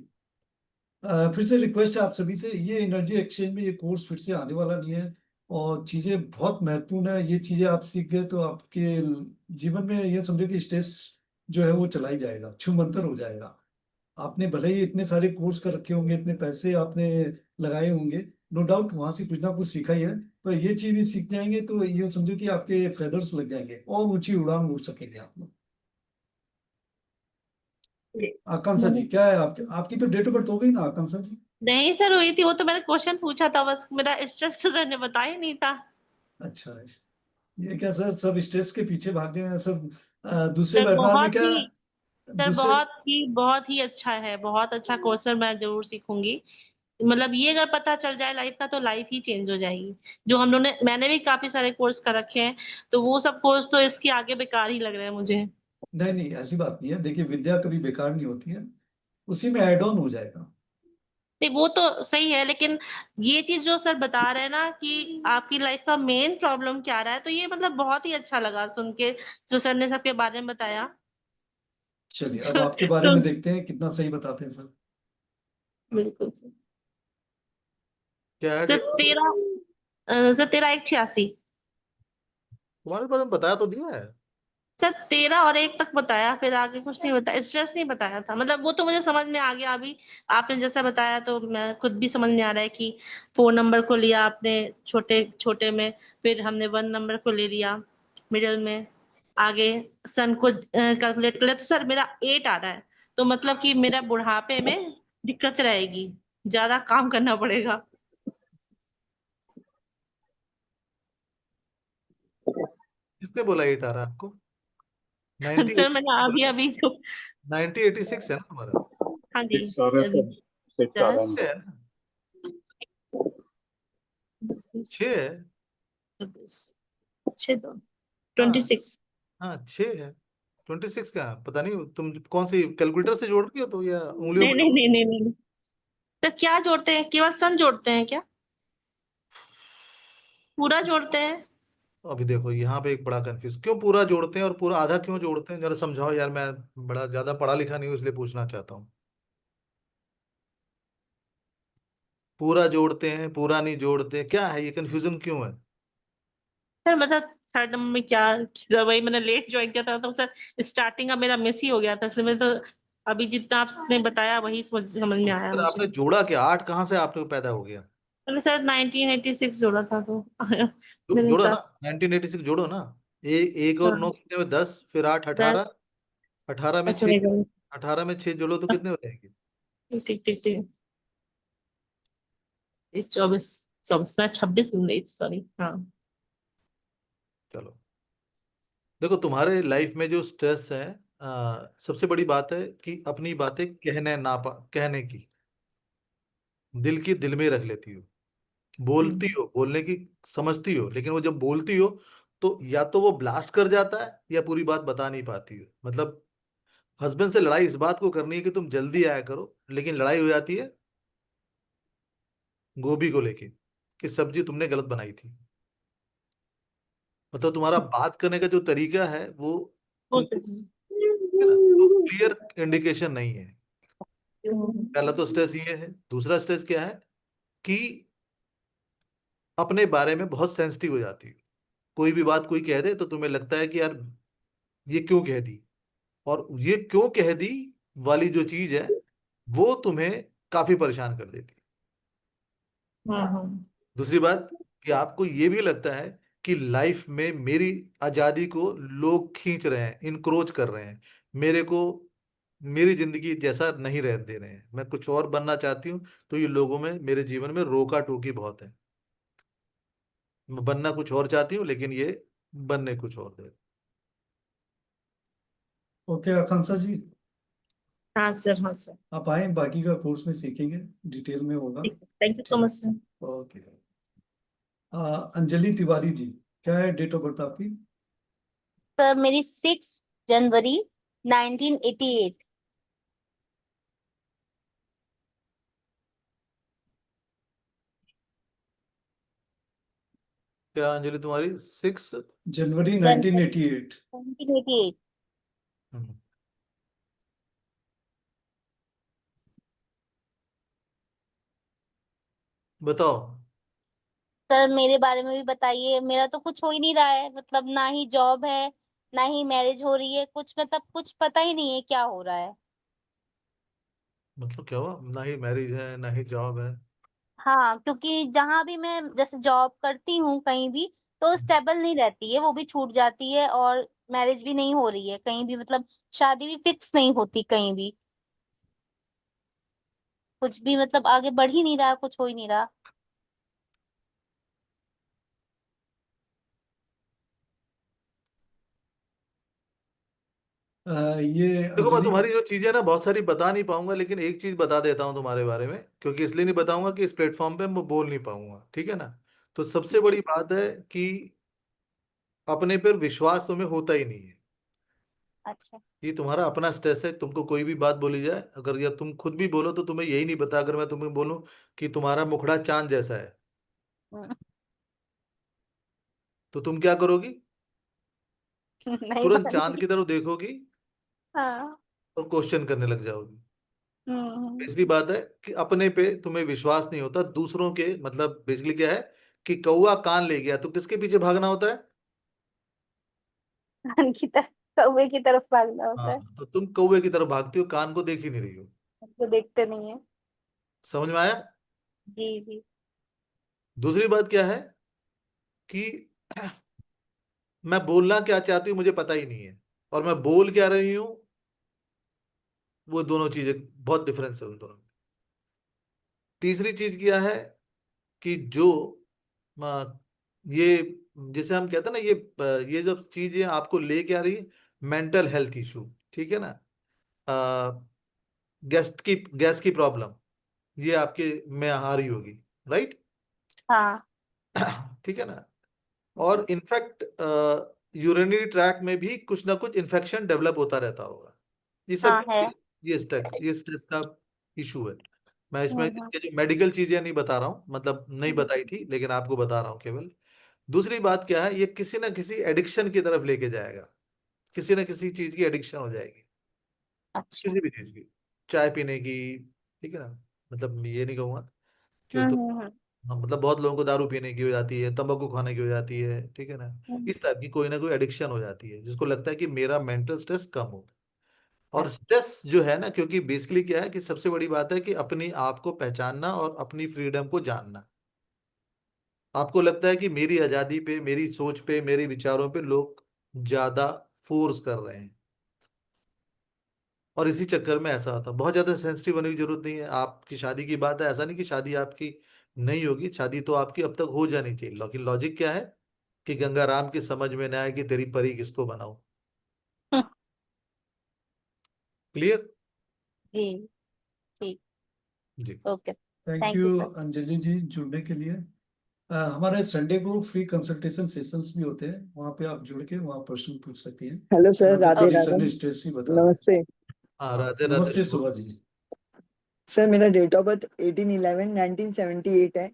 फिर से रिक्वेस्ट है आप सभी से, ये एनर्जी एक्सचेंज में ये कोर्स फिर से आने वाला नहीं है और चीजें बहुत महत्वपूर्ण है। ये चीजें आप सीख गए तो आपके जीवन में ये समझो कि स्ट्रेस जो है वो चला ही जाएगा, छूमंतर हो जाएगा। आपने भले ही इतने सारे कोर्स कर रखे होंगे, इतने पैसे आपने लगाए होंगे, नो डाउट वहां से कुछ ना कुछ सीखा ही है, पर ये चीज भी सीख जाएंगे तो ये समझो कि आपके फेदर्स लग जाएंगे और ऊंची उड़ान उड़ सकेंगे आप लोग। आकांक्षा जी क्या है आपके, आपकी तो डेट ऑफ बर्थ हो गई ना आकांक्षा जी? नहीं सर हुई थी, वो तो मैंने क्वेश्चन पूछा था बस, मेरा स्ट्रेस तो सर ने बताया ही नहीं था। अच्छा, ये क्या सर सब स्ट्रेस के पीछे भाग गए हैं सब? दूसरे सर वेबिनार में बहुत क्या, ही सर दूसरे, बहुत ही अच्छा है, बहुत अच्छा कोर्स है, मैं जरूर सीखूंगी। मतलब ये अगर पता चल जाए लाइफ का तो लाइफ ही चेंज हो जाएगी। जो हम लोग ने मैंने भी काफी सारे कोर्स कर रखे हैं, तो वो सब कोर्स तो इसके आगे बेकार ही लग रहे हैं मुझे। नहीं नहीं ऐसी बात नहीं है, देखिए विद्या कभी बेकार नहीं होती है, उसी में ऐड ऑन हो जाएगा। नहीं वो तो सही है, लेकिन ये चीज जो सर बता रहे हैं ना कि आपकी लाइफ का मेन प्रॉब्लम क्या रहा है, तो ये मतलब बहुत ही अच्छा लगा सुन के, जो सर ने सबके बारे में बताया। चलिए अब आपके बारे तो में देखते हैं कितना सही बताते हैं सर। बिल्कुल सर। क्या है सर 13 तुम्हारे बारे में बताया तो दिया है। सर 13 और 1 तक बताया, फिर आगे कुछ नहीं बताया, स्ट्रेस नहीं बताया था। मतलब वो तो मुझे समझ में आ गया अभी, आपने जैसा बताया तो मैं खुद भी समझ में आ रहा है कि 4 नंबर को लिया आपने छोटे छोटे में, फिर हमने 1 नंबर को ले लिया मिडिल में, आगे सन को कैलकुलेट कर लिया, तो सर मेरा 8 आ रहा है, तो मतलब कि मेरा बुढ़ापे में दिक्कत रहेगी, ज्यादा काम करना पड़ेगा। किसने बोला 8 आ रहा है आपको? सर मैंने 1986 अभी बोला। अभी जो 1986 है ना तुम्हारा? हाँ जी 6 आ रहा है सर, 6 आ रहा 10 6 है। है ना? 6 है। 6 तो हाँ 26। हाँ 6 है। 26 क्या है? पता नहीं तुम कौन सी कैलकुलेटर से जोड़ रही हो तो या उंगलियों नहीं पे नहीं जोड़। नहीं नहीं नहीं नहीं। तो क्या जोड़ते हैं, केवल सन जोड़ते हैं क्या, पूरा जोड़ते हैं? अभी देखो यहाँ पे एक बड़ा कंफ्यूज, क्यों पूरा जोड़ते हैं और पूरा आधा क्यों जोड़ते हैं, जरा समझाओ यार, मैं बड़ा ज्यादा पढ़ा लिखा नहीं हूँ इसलिए पूछना चाहता हूँ। पूरा जोड़ते हैं पूरा नहीं जोड़ते, क्या है ये कंफ्यूजन क्यों है? सर मतलब थर्ड नंबर में क्या, वही मैंने लेट ज्वाइन किया था तो सर स्टार्टिंग का मेरा मिस ही हो गया था, इसलिए मैं तो अभी जितना आपने बताया वही समझ में आया सर आपने मुझे। जोड़ा क्या, 8 कहाँ से आपको पैदा हो गया? मैंने सर 1986 जोड़ा था तो मेरे जोड़ो ना, हिसाब। 1986 जोड़ो ना। एक और 9 हाँ कितने में 10, फिर 8 10। 18, 18 में अच्छा 6, वेट 18 में 6 जोड़ो तो कितने हो जाएंगे? ठीक ठीक ठीक, 24 24 मैं 26 बोल रही थी, सॉरी। हाँ चलो, देखो तुम्हारे लाइफ में जो स्ट्रेस है, सबसे बड़ी बात है कि अपनी बातें कहने की, दिल की दिल में रख लेती हो, बोलती हो, बोलने की समझती हो, लेकिन वो जब बोलती हो तो या तो वो ब्लास्ट कर जाता है या पूरी बात बता नहीं पाती हो। मतलब हस्बैंड से लड़ाई इस बात को करनी है कि तुम जल्दी आया करो, लेकिन लड़ाई हो जाती है गोभी को लेके कि सब्जी तुमने गलत बनाई थी। मतलब तुम्हारा बात करने का जो तरीका है वो वो तुम, तो है ना, तो क्लियर इंडिकेशन नहीं है। पहला तो स्ट्रेस ये है। दूसरा स्ट्रेस क्या है कि अपने बारे में बहुत सेंसिटिव हो जाती है। कोई भी बात कोई कह दे तो तुम्हें लगता है कि यार ये क्यों कह दी, और ये क्यों कह दी वाली जो चीज है वो तुम्हें काफी परेशान कर देती है। हम्म। दूसरी बात कि आपको ये भी लगता है कि लाइफ में मेरी आजादी को लोग खींच रहे हैं, इनक्रोच कर रहे हैं, मेरे को मेरी जिंदगी जैसा नहीं रहने दे रहे हैं, मैं कुछ और बनना चाहती हूँ, तो ये लोगों में मेरे जीवन में रोका टोकी बहुत है। मैं बनना कुछ और चाहती हूँ, लेकिन ये बनने कुछ और दे। ओके आकांक्षा जी, हाँ सर, हाँ सर, आप आए, बाकी का कोर्स में सीखेंगे, डिटेल में होगा। ठीक है, थैंक यू सो ठीक, much sir. Okay. Anjali Tiwari ji, क्या है डेट ऑफ बर्थ आपकी? सर मेरी 6 जनवरी 1988। क्या अंजलि तुम्हारी 6? जनवरी जनवरी 1988। 1988। बताओ। सर मेरे बारे में भी बताइए, मेरा तो कुछ हो ही नहीं रहा है, मतलब ना ही जॉब है, ना ही मैरिज हो रही है, कुछ मतलब कुछ पता ही नहीं है क्या हो रहा है। मतलब क्या हुआ? ना ही मैरिज है, ना ही जॉब है? हाँ, क्योंकि जहां भी मैं जैसे जॉब करती हूँ कहीं भी, तो स्टेबल नहीं रहती है, वो भी छूट जाती है, और मैरिज भी नहीं हो रही है कहीं भी, मतलब शादी भी फिक्स नहीं होती कहीं भी, कुछ भी मतलब आगे बढ़ ही नहीं रहा, कुछ हो ही नहीं रहा। ये देखो, मैं अंजलि जी, तुम्हारी जो चीजें ना बहुत सारी बता नहीं पाऊंगा, लेकिन एक चीज बता देता हूँ तुम्हारे बारे में, क्योंकि इसलिए नहीं बताऊंगा कि इस प्लेटफॉर्म पे मैं बोल नहीं पाऊंगा, ठीक है ना। तो सबसे बड़ी बात है कि अपने पर विश्वास तुम्हें होता ही नहीं है। अच्छा। ये तुम्हारा अपना स्ट्रेस है, तुमको कोई भी बात बोली जाए, अगर या तुम खुद भी बोलो तो तुम्हें यही नहीं पता। अगर मैं तुम्हें बोलूं कि तुम्हारा मुखड़ा चांद जैसा है, हम्म, तो तुम क्या करोगी? नहीं तुरंत पता चांद नहीं। की तरफ देखोगी हाँ। और क्वेश्चन करने लग जाओगी। हम्म। इसलिए बात है कि अपने पे तुम्हें विश्वास नहीं होता, दूसरों के, मतलब बेसिकली क्या है कि कौवा कान ले गया तो किसके पीछे भागना होता है? कान की तरफ, कौवे की तरफ भागना होता हाँ, है। तो तुम कौवे की तरफ भागती हो, कान को देख ही नहीं रही हो। तो देखते नहीं है। समझ में आया? जी जी। दूसरी बात क्या है कि मैं बोलना क्या चाहती हूँ मुझे पता ही नहीं है, और मैं बोल क्या रही हूँ, वो दोनों चीजें, बहुत डिफरेंस है उन दोनों में। तीसरी चीज क्या है कि जो आ, ये जैसे हम कहते हैं ना, ये जब चीजें आपको लेके आ रही है, मेंटल हेल्थ इशू, ठीक है ना, गैस की प्रॉब्लम, ये आपके में आ रही होगी, राइट? हाँ। ठीक है ना। और इनफैक्ट यूरिनरी ट्रैक में भी कुछ ना कुछ इन्फेक्शन डेवलप होता रहता होगा। ये सब, हाँ है। ये स्ट्रेस का इशू है। मैं इसमें हम्म। इसके जो मेडिकल चीजें नहीं बता रहा हूँ, मतलब नहीं बताई थी, लेकिन आपको बता रहा हूँ केवल। दूसरी बात क्या है, ये किसी ना किसी एडिक्शन की तरफ लेके जाएगा, किसी ना किसी चीज की एडिक्शन हो जाएगी, अच्छा। किसी भी चीज की, चाय पीने की, ठीक है ना, मतलब ये नहीं कहूंगा कि तो, हम्म। हाँ, मतलब बहुत लोगों को दारू पीने की हो जाती है, तंबाकू खाने की हो जाती है, ठीक है ना। हम्म। इस टाइप की कोई ना कोई एडिक्शन हो जाती है, जिसको लगता है कि मेरा मेंटल स्ट्रेस कम हो। और अच्छा। स्ट्रेस जो है ना, क्योंकि बेसिकली क्या है कि सबसे बड़ी बात है कि अपनी आप को पहचानना और अपनी फ्रीडम को जानना। आपको लगता है कि मेरी आजादी पे, मेरी सोच पे, मेरे विचारों पे लोग ज्यादा फोर्स कर रहे हैं, और इसी चक्कर में ऐसा होता है। बहुत ज्यादा सेंसिटिव होने की जरूरत नहीं है। आपकी शादी की बात है, ऐसा नहीं कि शादी आपकी नहीं होगी, शादी तो आपकी अब तक हो जानी चाहिए, लेकिन लॉजिक क्या है कि गंगाराम की समझ में ना आए कि तेरी परी किसको बनाऊं। Hmm, clear? जी। ठीक। जी। Okay. Thank thank you you sir. Anjali ji जुड़ने के लिए। हमारे संडे को फ्री कंसल्टेशन सेशंस भी होते हैं, वहाँ पे आप जुड़ के वहाँ प्रश्न पूछ सकती हैं। हेलो सर, राधे अभी सर राधे। ने स्टेज ही बता दिया। नमस्ते हाँ, हाँ राधे राधे नमस्ते शुभ। सुभा जी। सर, मेरा डेट ऑफ बर्थ 18/11/1978 है।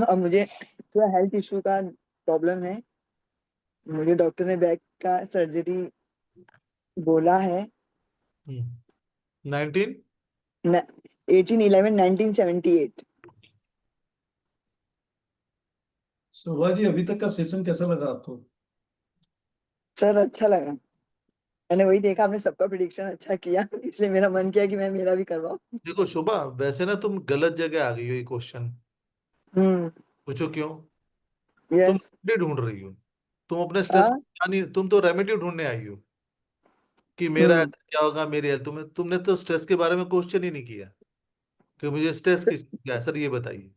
और मुझे थोड़ा हेल्थ इशू का प्रॉब्लम है। मुझे डॉक्टर ने बैक का सर्जरी बोला है। 19। 18/11/1978। सुभा जी, अभी तक का सेशन कैसा लगा आपको? सर अच्छा लगा। मैंने वही देखा, आपने सबका प्रिडिक्शन अच्छा किया, इसलिए मेरा मन किया कि मैं मेरा भी करवाऊं। देखो शोभा, वैसे ना तुम गलत जगह आ गई हो। ये क्वेश्चन हम्म। पूछो क्यों? तुम यस। रेमेडी ढूंढ रही हो, तुम अपने स्ट्रेस हाँ। को तुम तो रेमेडी ढूंढने आई हो। कि मेरा ऐसा क्या होगा, मेरी हेल्थ, तुमने तो स्ट्रेस के बारे में क्वेश्चन ही नहीं किया कि मुझे स्ट्रेस किस क्या है। सर ये बताइए।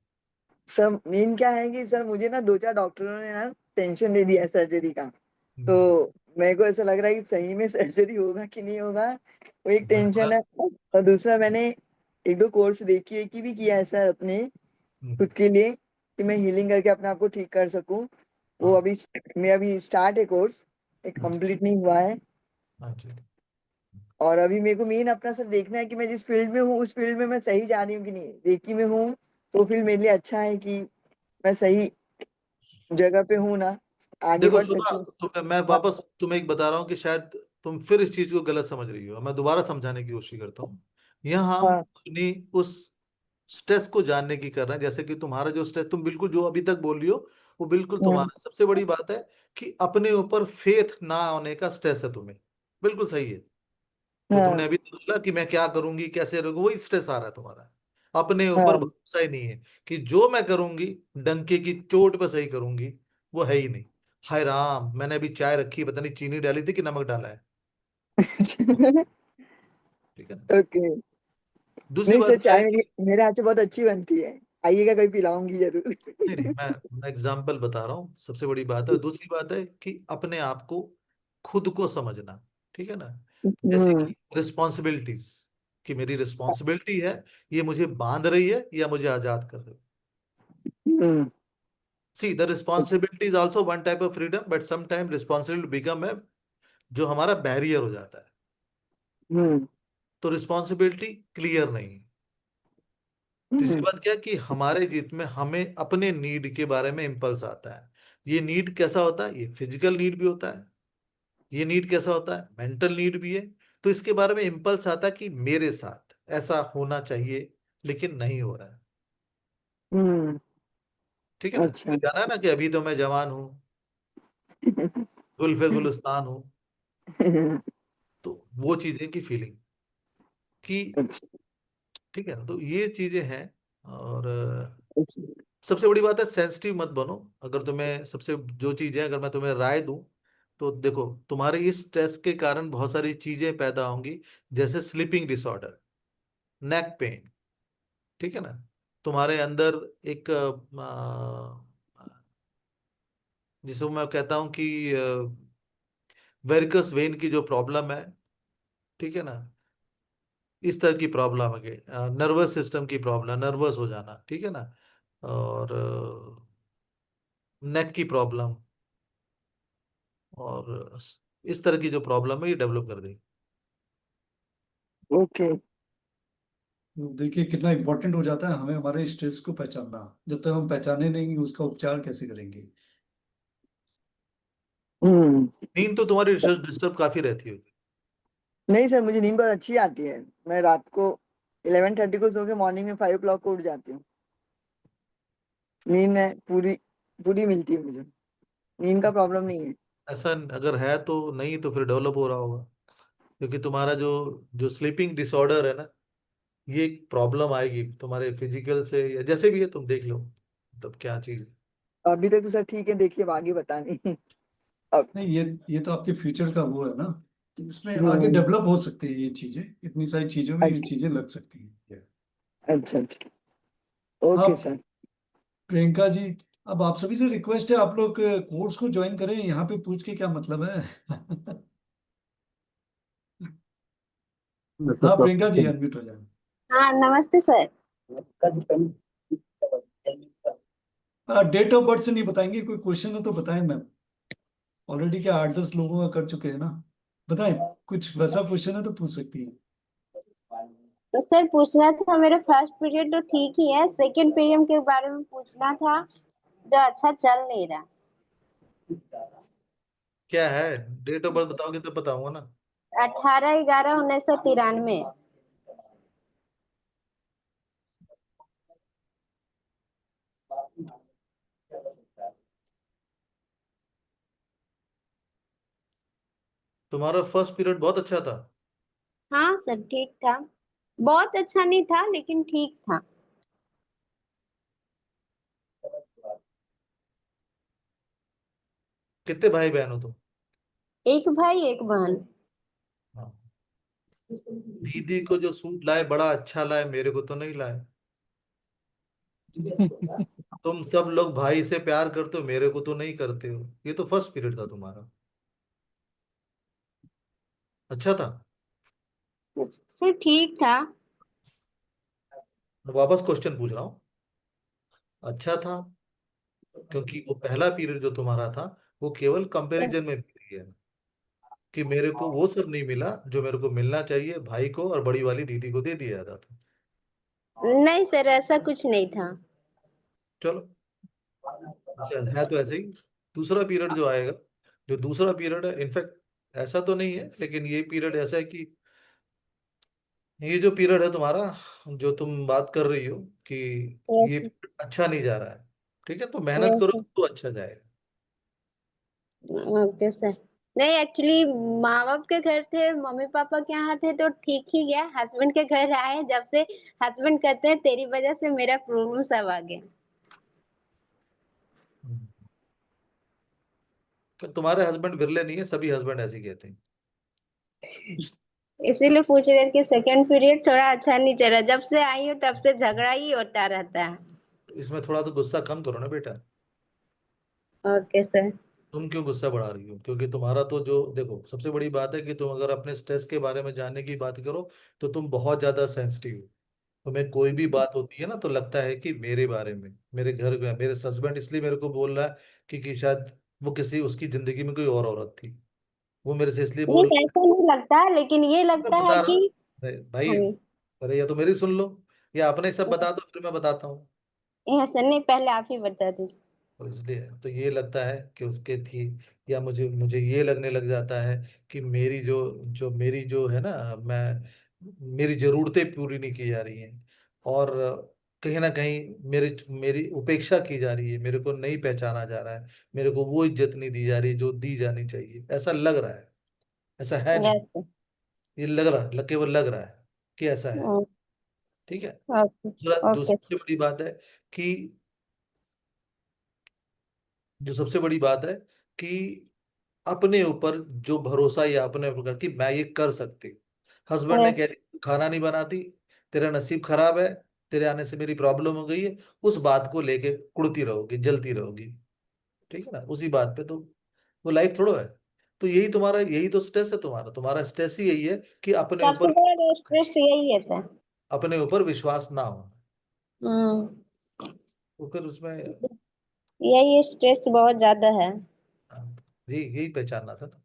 सर मेन क्या है कि सर मुझे ना 2-4 डॉक्टरों ने ना टेंशन दे दिया है सर्जरी का। तो मेरे को ऐसा लग रहा है कि सही में सर्जरी होगा कि नहीं होगा, वो एक टेंशन है। और दूसरा मैंने 1-2 कोर्स रेकी भी किया है सर अपने खुद के लिए, कि मैं हीलिंग करके अपने आप को ठीक कर सकूं। वो अभी मेरा अभी स्टार्ट है कोर्स, एक कंप्लीट नहीं हुआ है। अच्छा। और अभी मेरे को मेन अपना सर देखना है कि मैं जिस फील्ड में हूँ उस फील्ड में मैं सही जा रही हूँ कि नहीं। रेकी में हूँ तो फील्ड मेरे लिए अच्छा है कि मैं सही जगह पे हूँ ना, आगे देखो बढ़ सकूँ। मैं वापस तुम्हें एक बता रहा हूँ कि शायद तुम फिर इस चीज को गलत समझ रही हो। मैं दोबारा समझाने की कोशिश करता हूँ। यहाँ हम हाँ अपनी उस स्ट्रेस को जानने की कर रहे हैं। जैसे कि तुम्हारा जो स्ट्रेस, तुम बिल्कुल जो अभी तक बोल रही हो वो बिल्कुल हाँ तुम्हारा, सबसे बड़ी बात है कि अपने ऊपर फेथ ना होने का स्ट्रेस है तुम्हें। बिल्कुल सही है। जो तुमने हाँ अभी तक बोला कि मैं क्या करूंगी, कैसे रहूंगी, वही स्ट्रेस आ रहा है तुम्हारा। अपने ऊपर हाँ भरोसा ही नहीं है कि जो मैं करूंगी डंके की चोट पे सही करूंगी, वो है ही नहीं। हाय राम, मैंने अभी चाय रखी है, पता नहीं चीनी डाली थी कि नमक डाला है। ठीक है ना। ओके। दूसरी नहीं बात सर, क्या है चाय कि मेरे हाथ से बहुत अच्छी बनती है, आइएगा कभी पिलाऊंगी जरूर। नहीं नहीं, मैं एग्जाम्पल बता रहा हूँ। सबसे बड़ी बात है। दूसरी बात है कि अपने आप को, खुद को समझना। ठीक है ना। जैसे हम्म कि रिस्पॉन्सिबिलिटीज, कि मेरी रिस्पॉन्सिबिलिटी है, ये मुझे बांध रही है या मुझे आजाद कर रही है। Hmm see the responsibility is also one type of freedom, but some time responsibility become है जो हमारा बैरियर हो जाता है। हम्म तो रिस्पॉन्सिबिलिटी क्लियर नहीं है। तीसरी हम्म बात क्या है कि हमारे जीत में हमें अपने नीड के बारे में इम्पल्स आता है। ये नीड कैसा होता है? ये फिजिकल नीड भी होता है। ये नीड कैसा होता है? मेंटल नीड भी है। तो इसके बारे में इम्पल्स आता है कि मेरे साथ ऐसा होना चाहिए, लेकिन नहीं हो रहा है। हम्म, ठीक है ना। अच्छा। तो जाना है ना कि अभी तो मैं जवान हूँ, गुल्फे गुलिस्तान हूँ। तो वो चीजें की फीलिंग कि, ठीक है ना। तो ये चीजें हैं। और सबसे बड़ी बात है, सेंसिटिव मत बनो। अगर तुम्हें सबसे जो चीज है, अगर मैं तुम्हें राय दूं, तो देखो, तुम्हारे इस स्ट्रेस के कारण बहुत सारी चीजें पैदा होंगी। जैसे स्लीपिंग डिसऑर्डर, नेक पेन। ठीक है ना। तुम्हारे अंदर एक जिसको मैं कहता हूं कि वेरिकस वेन की जो प्रॉब्लम है। ठीक है ना। इस तरह की प्रॉब्लम है, नर्वस सिस्टम की प्रॉब्लम, नर्वस हो जाना। ठीक है ना। और नेक की प्रॉब्लम, और इस तरह की जो प्रॉब्लम है ये डेवलप कर देगी। ओके। देखिए कितना इंपॉर्टेंट हो जाता है हमें हमारे स्ट्रेस को पहचानना। जब तक हम पहचाने नहीं उसका उपचार कैसे करेंगे। हम्म नींद तो तुम्हारी डिस्टर्ब काफी रहती होगी। नहीं सर, मुझे नींद बहुत अच्छी आती है। मैं रात को 11:30 को सो के मॉर्निंग में 5 o'clock को उठ जाती हूँ। नींद में पूरी पूरी मिलती है मुझे, नींद का प्रॉब्लम नहीं है। ऐसा अगर है तो, नहीं तो फिर डेवलप हो रहा होगा। क्योंकि तुम्हारा जो जो स्लीपिंग डिसऑर्डर है ना, ये एक प्रॉब्लम आएगी तुम्हारे फिजिकल से, या जैसे भी है तुम देख लो तब क्या चीज है। अभी तक तो सर ठीक है, देखिए अब आगे बतानी। अब नहीं, ये तो आपके फ्यूचर का वो है ना। तो इसमें आगे हम्म डेवलप हो सकती है ये चीजें। इतनी सारी चीजों में ये अच्छा चीजें लग सकती हैं। अच्छा अच्छा। हाँ ओके सर। प्रियंका जी, अब आप सभी से रिक्वेस्ट है, आप लोग कोर्स को ज्वाइन करें। यहाँ पे पूछ के क्या मतलब है। हाँ प्रियंका जी, अनम्यूट हो जाए। हाँ नमस्ते सर। डेट ऑफ बर्थ से नहीं बताएंगे, कोई क्वेश्चन है तो बताएं मैम। ऑलरेडी क्या 8-10 लोगों का कर चुके हैं ना। बताएं, कुछ वैसा क्वेश्चन है तो पूछ सकती हैं। तो सर पूछना था, मेरा फर्स्ट पीरियड तो ठीक ही है, सेकंड पीरियड के बारे में पूछना था जो अच्छा चल नहीं रहा। क्या है? डेट ऑफ बर्थ बताओगे तो बताऊंगा ना। 18/11/1993। तुम्हारा फर्स्ट पीरियड बहुत अच्छा था। हाँ सर ठीक था, बहुत अच्छा नहीं था लेकिन ठीक था। कितने भाई बहन हो तुम? एक भाई एक बहन। हाँ। दीदी को जो सूट लाए बड़ा अच्छा लाए, मेरे को तो नहीं लाए। तुम सब लोग भाई से प्यार करते हो, मेरे को तो नहीं करते हो। ये तो फर्स्ट पीरियड था तुम्हारा, अच्छा था। सर ठीक था। वापस क्वेश्चन पूछ रहा हूँ, अच्छा था क्योंकि वो पहला पीरियड जो तुम्हारा था वो केवल कंपैरिजन में है कि मेरे को वो सब नहीं मिला जो मेरे को मिलना चाहिए, भाई को और बड़ी वाली दीदी को दे दिया जाता था। नहीं सर, ऐसा कुछ नहीं था। चलो, अच्छा है तो ऐसे ही। दूसरा पीरियड जो आएगा, जो दूसरा पीरियड है, इनफैक्ट ऐसा तो नहीं है लेकिन ये पीरियड ऐसा है कि ये जो पीरियड है तुम्हारा, जो तुम बात कर रही हो कि ये यस। अच्छा नहीं जा रहा है, ठीक है, तो मेहनत यस करो सर। तो अच्छा जाएगा। Okay sir. नहीं एक्चुअली माँ बाप के घर थे, मम्मी पापा के यहाँ थे तो ठीक ही गया। हस्बैंड के घर आए जब से हस्बैंड कहते हैं तेरी वजह से मेरा प्रॉब्लम सब आ गया। तो तुम्हारे हस्बैंड बिरले नहीं है, सभी हस्बैंड ऐसे ही कहते हैं। इसीलिए पूछ रहे कि सेकंड पीरियड थोड़ा अच्छा नहीं चल रहा। जब से आई हूँ तब से झगड़ा ही होता रहता है। इसमें थोड़ा तो गुस्सा कम करो ना बेटा। Okay sir. तुम क्यों गुस्सा बढ़ा रही हो? क्योंकि तुम्हारा तो जो देखो, सबसे बड़ी बात है कि तुम अगर अपने स्ट्रेस के बारे में जानने की बात करो तो तुम बहुत ज्यादा सेंसिटिव हो। तुम्हें कोई भी बात होती है ना तो लगता है कि मेरे बारे में, मेरे घर में मेरे हस्बैंड इसलिए मेरे को बोल रहा है कि शायद वो किसी उसकी जिंदगी में कोई और औरत थी, वो मेरे से इसलिए बोल नहीं ऐसा नहीं लगता, लेकिन ये मैं लगता है बता रहा कि हूँ। अरे भाई, हाँ। अरे या तो मेरी सुन लो या अपने सब बता दो, फिर मैं बताता हूँ। ऐसा नहीं, पहले आप ही बता दीजिए। और इसलिए तो ये लगता है कि उसके थी, या मुझे मुझे ये लगने लग जाता है कि मेरी जो जो मेरी जो है ना, मैं मेरी जरूरतें पूरी नहीं की जा रही हैं, और कहीं ना कहीं मेरी मेरी उपेक्षा की जा रही है, मेरे को नहीं पहचाना जा रहा है, मेरे को वो इज्जत नहीं दी जा रही जो दी जानी चाहिए, ऐसा लग रहा है। ऐसा है नहीं, यस। ये केवल लग रहा है कि ऐसा है। ठीक है। ओके। दूसरा, जो ओके। सबसे बड़ी बात है कि जो सबसे बड़ी बात है कि अपने ऊपर जो भरोसा या अपने ऊपर कि मैं ये कर सकती। हस्बैंड ने यस। कह दिया "तू खाना नहीं बनाती, तेरा नसीब खराब है, तेरे आने से मेरी प्रॉब्लम हो गई है", उस बात को लेके कुड़ती रहोगी, जलती रहोगी, ठीक है ना, उसी बात पे, तो वो लाइफ थोड़ा है। तो यही तुम्हारा, यही तो स्ट्रेस है तुम्हारा तुम्हारा स्ट्रेस ही यही है कि अपने सबसे ऊपर, बड़ा स्ट्रेस यही है सर। अपने ऊपर विश्वास ना हो, हम्म। तो फिर उसमें यही स्ट्रेस बहुत ज्यादा है। हाँ, यही यही पहचानना था ना।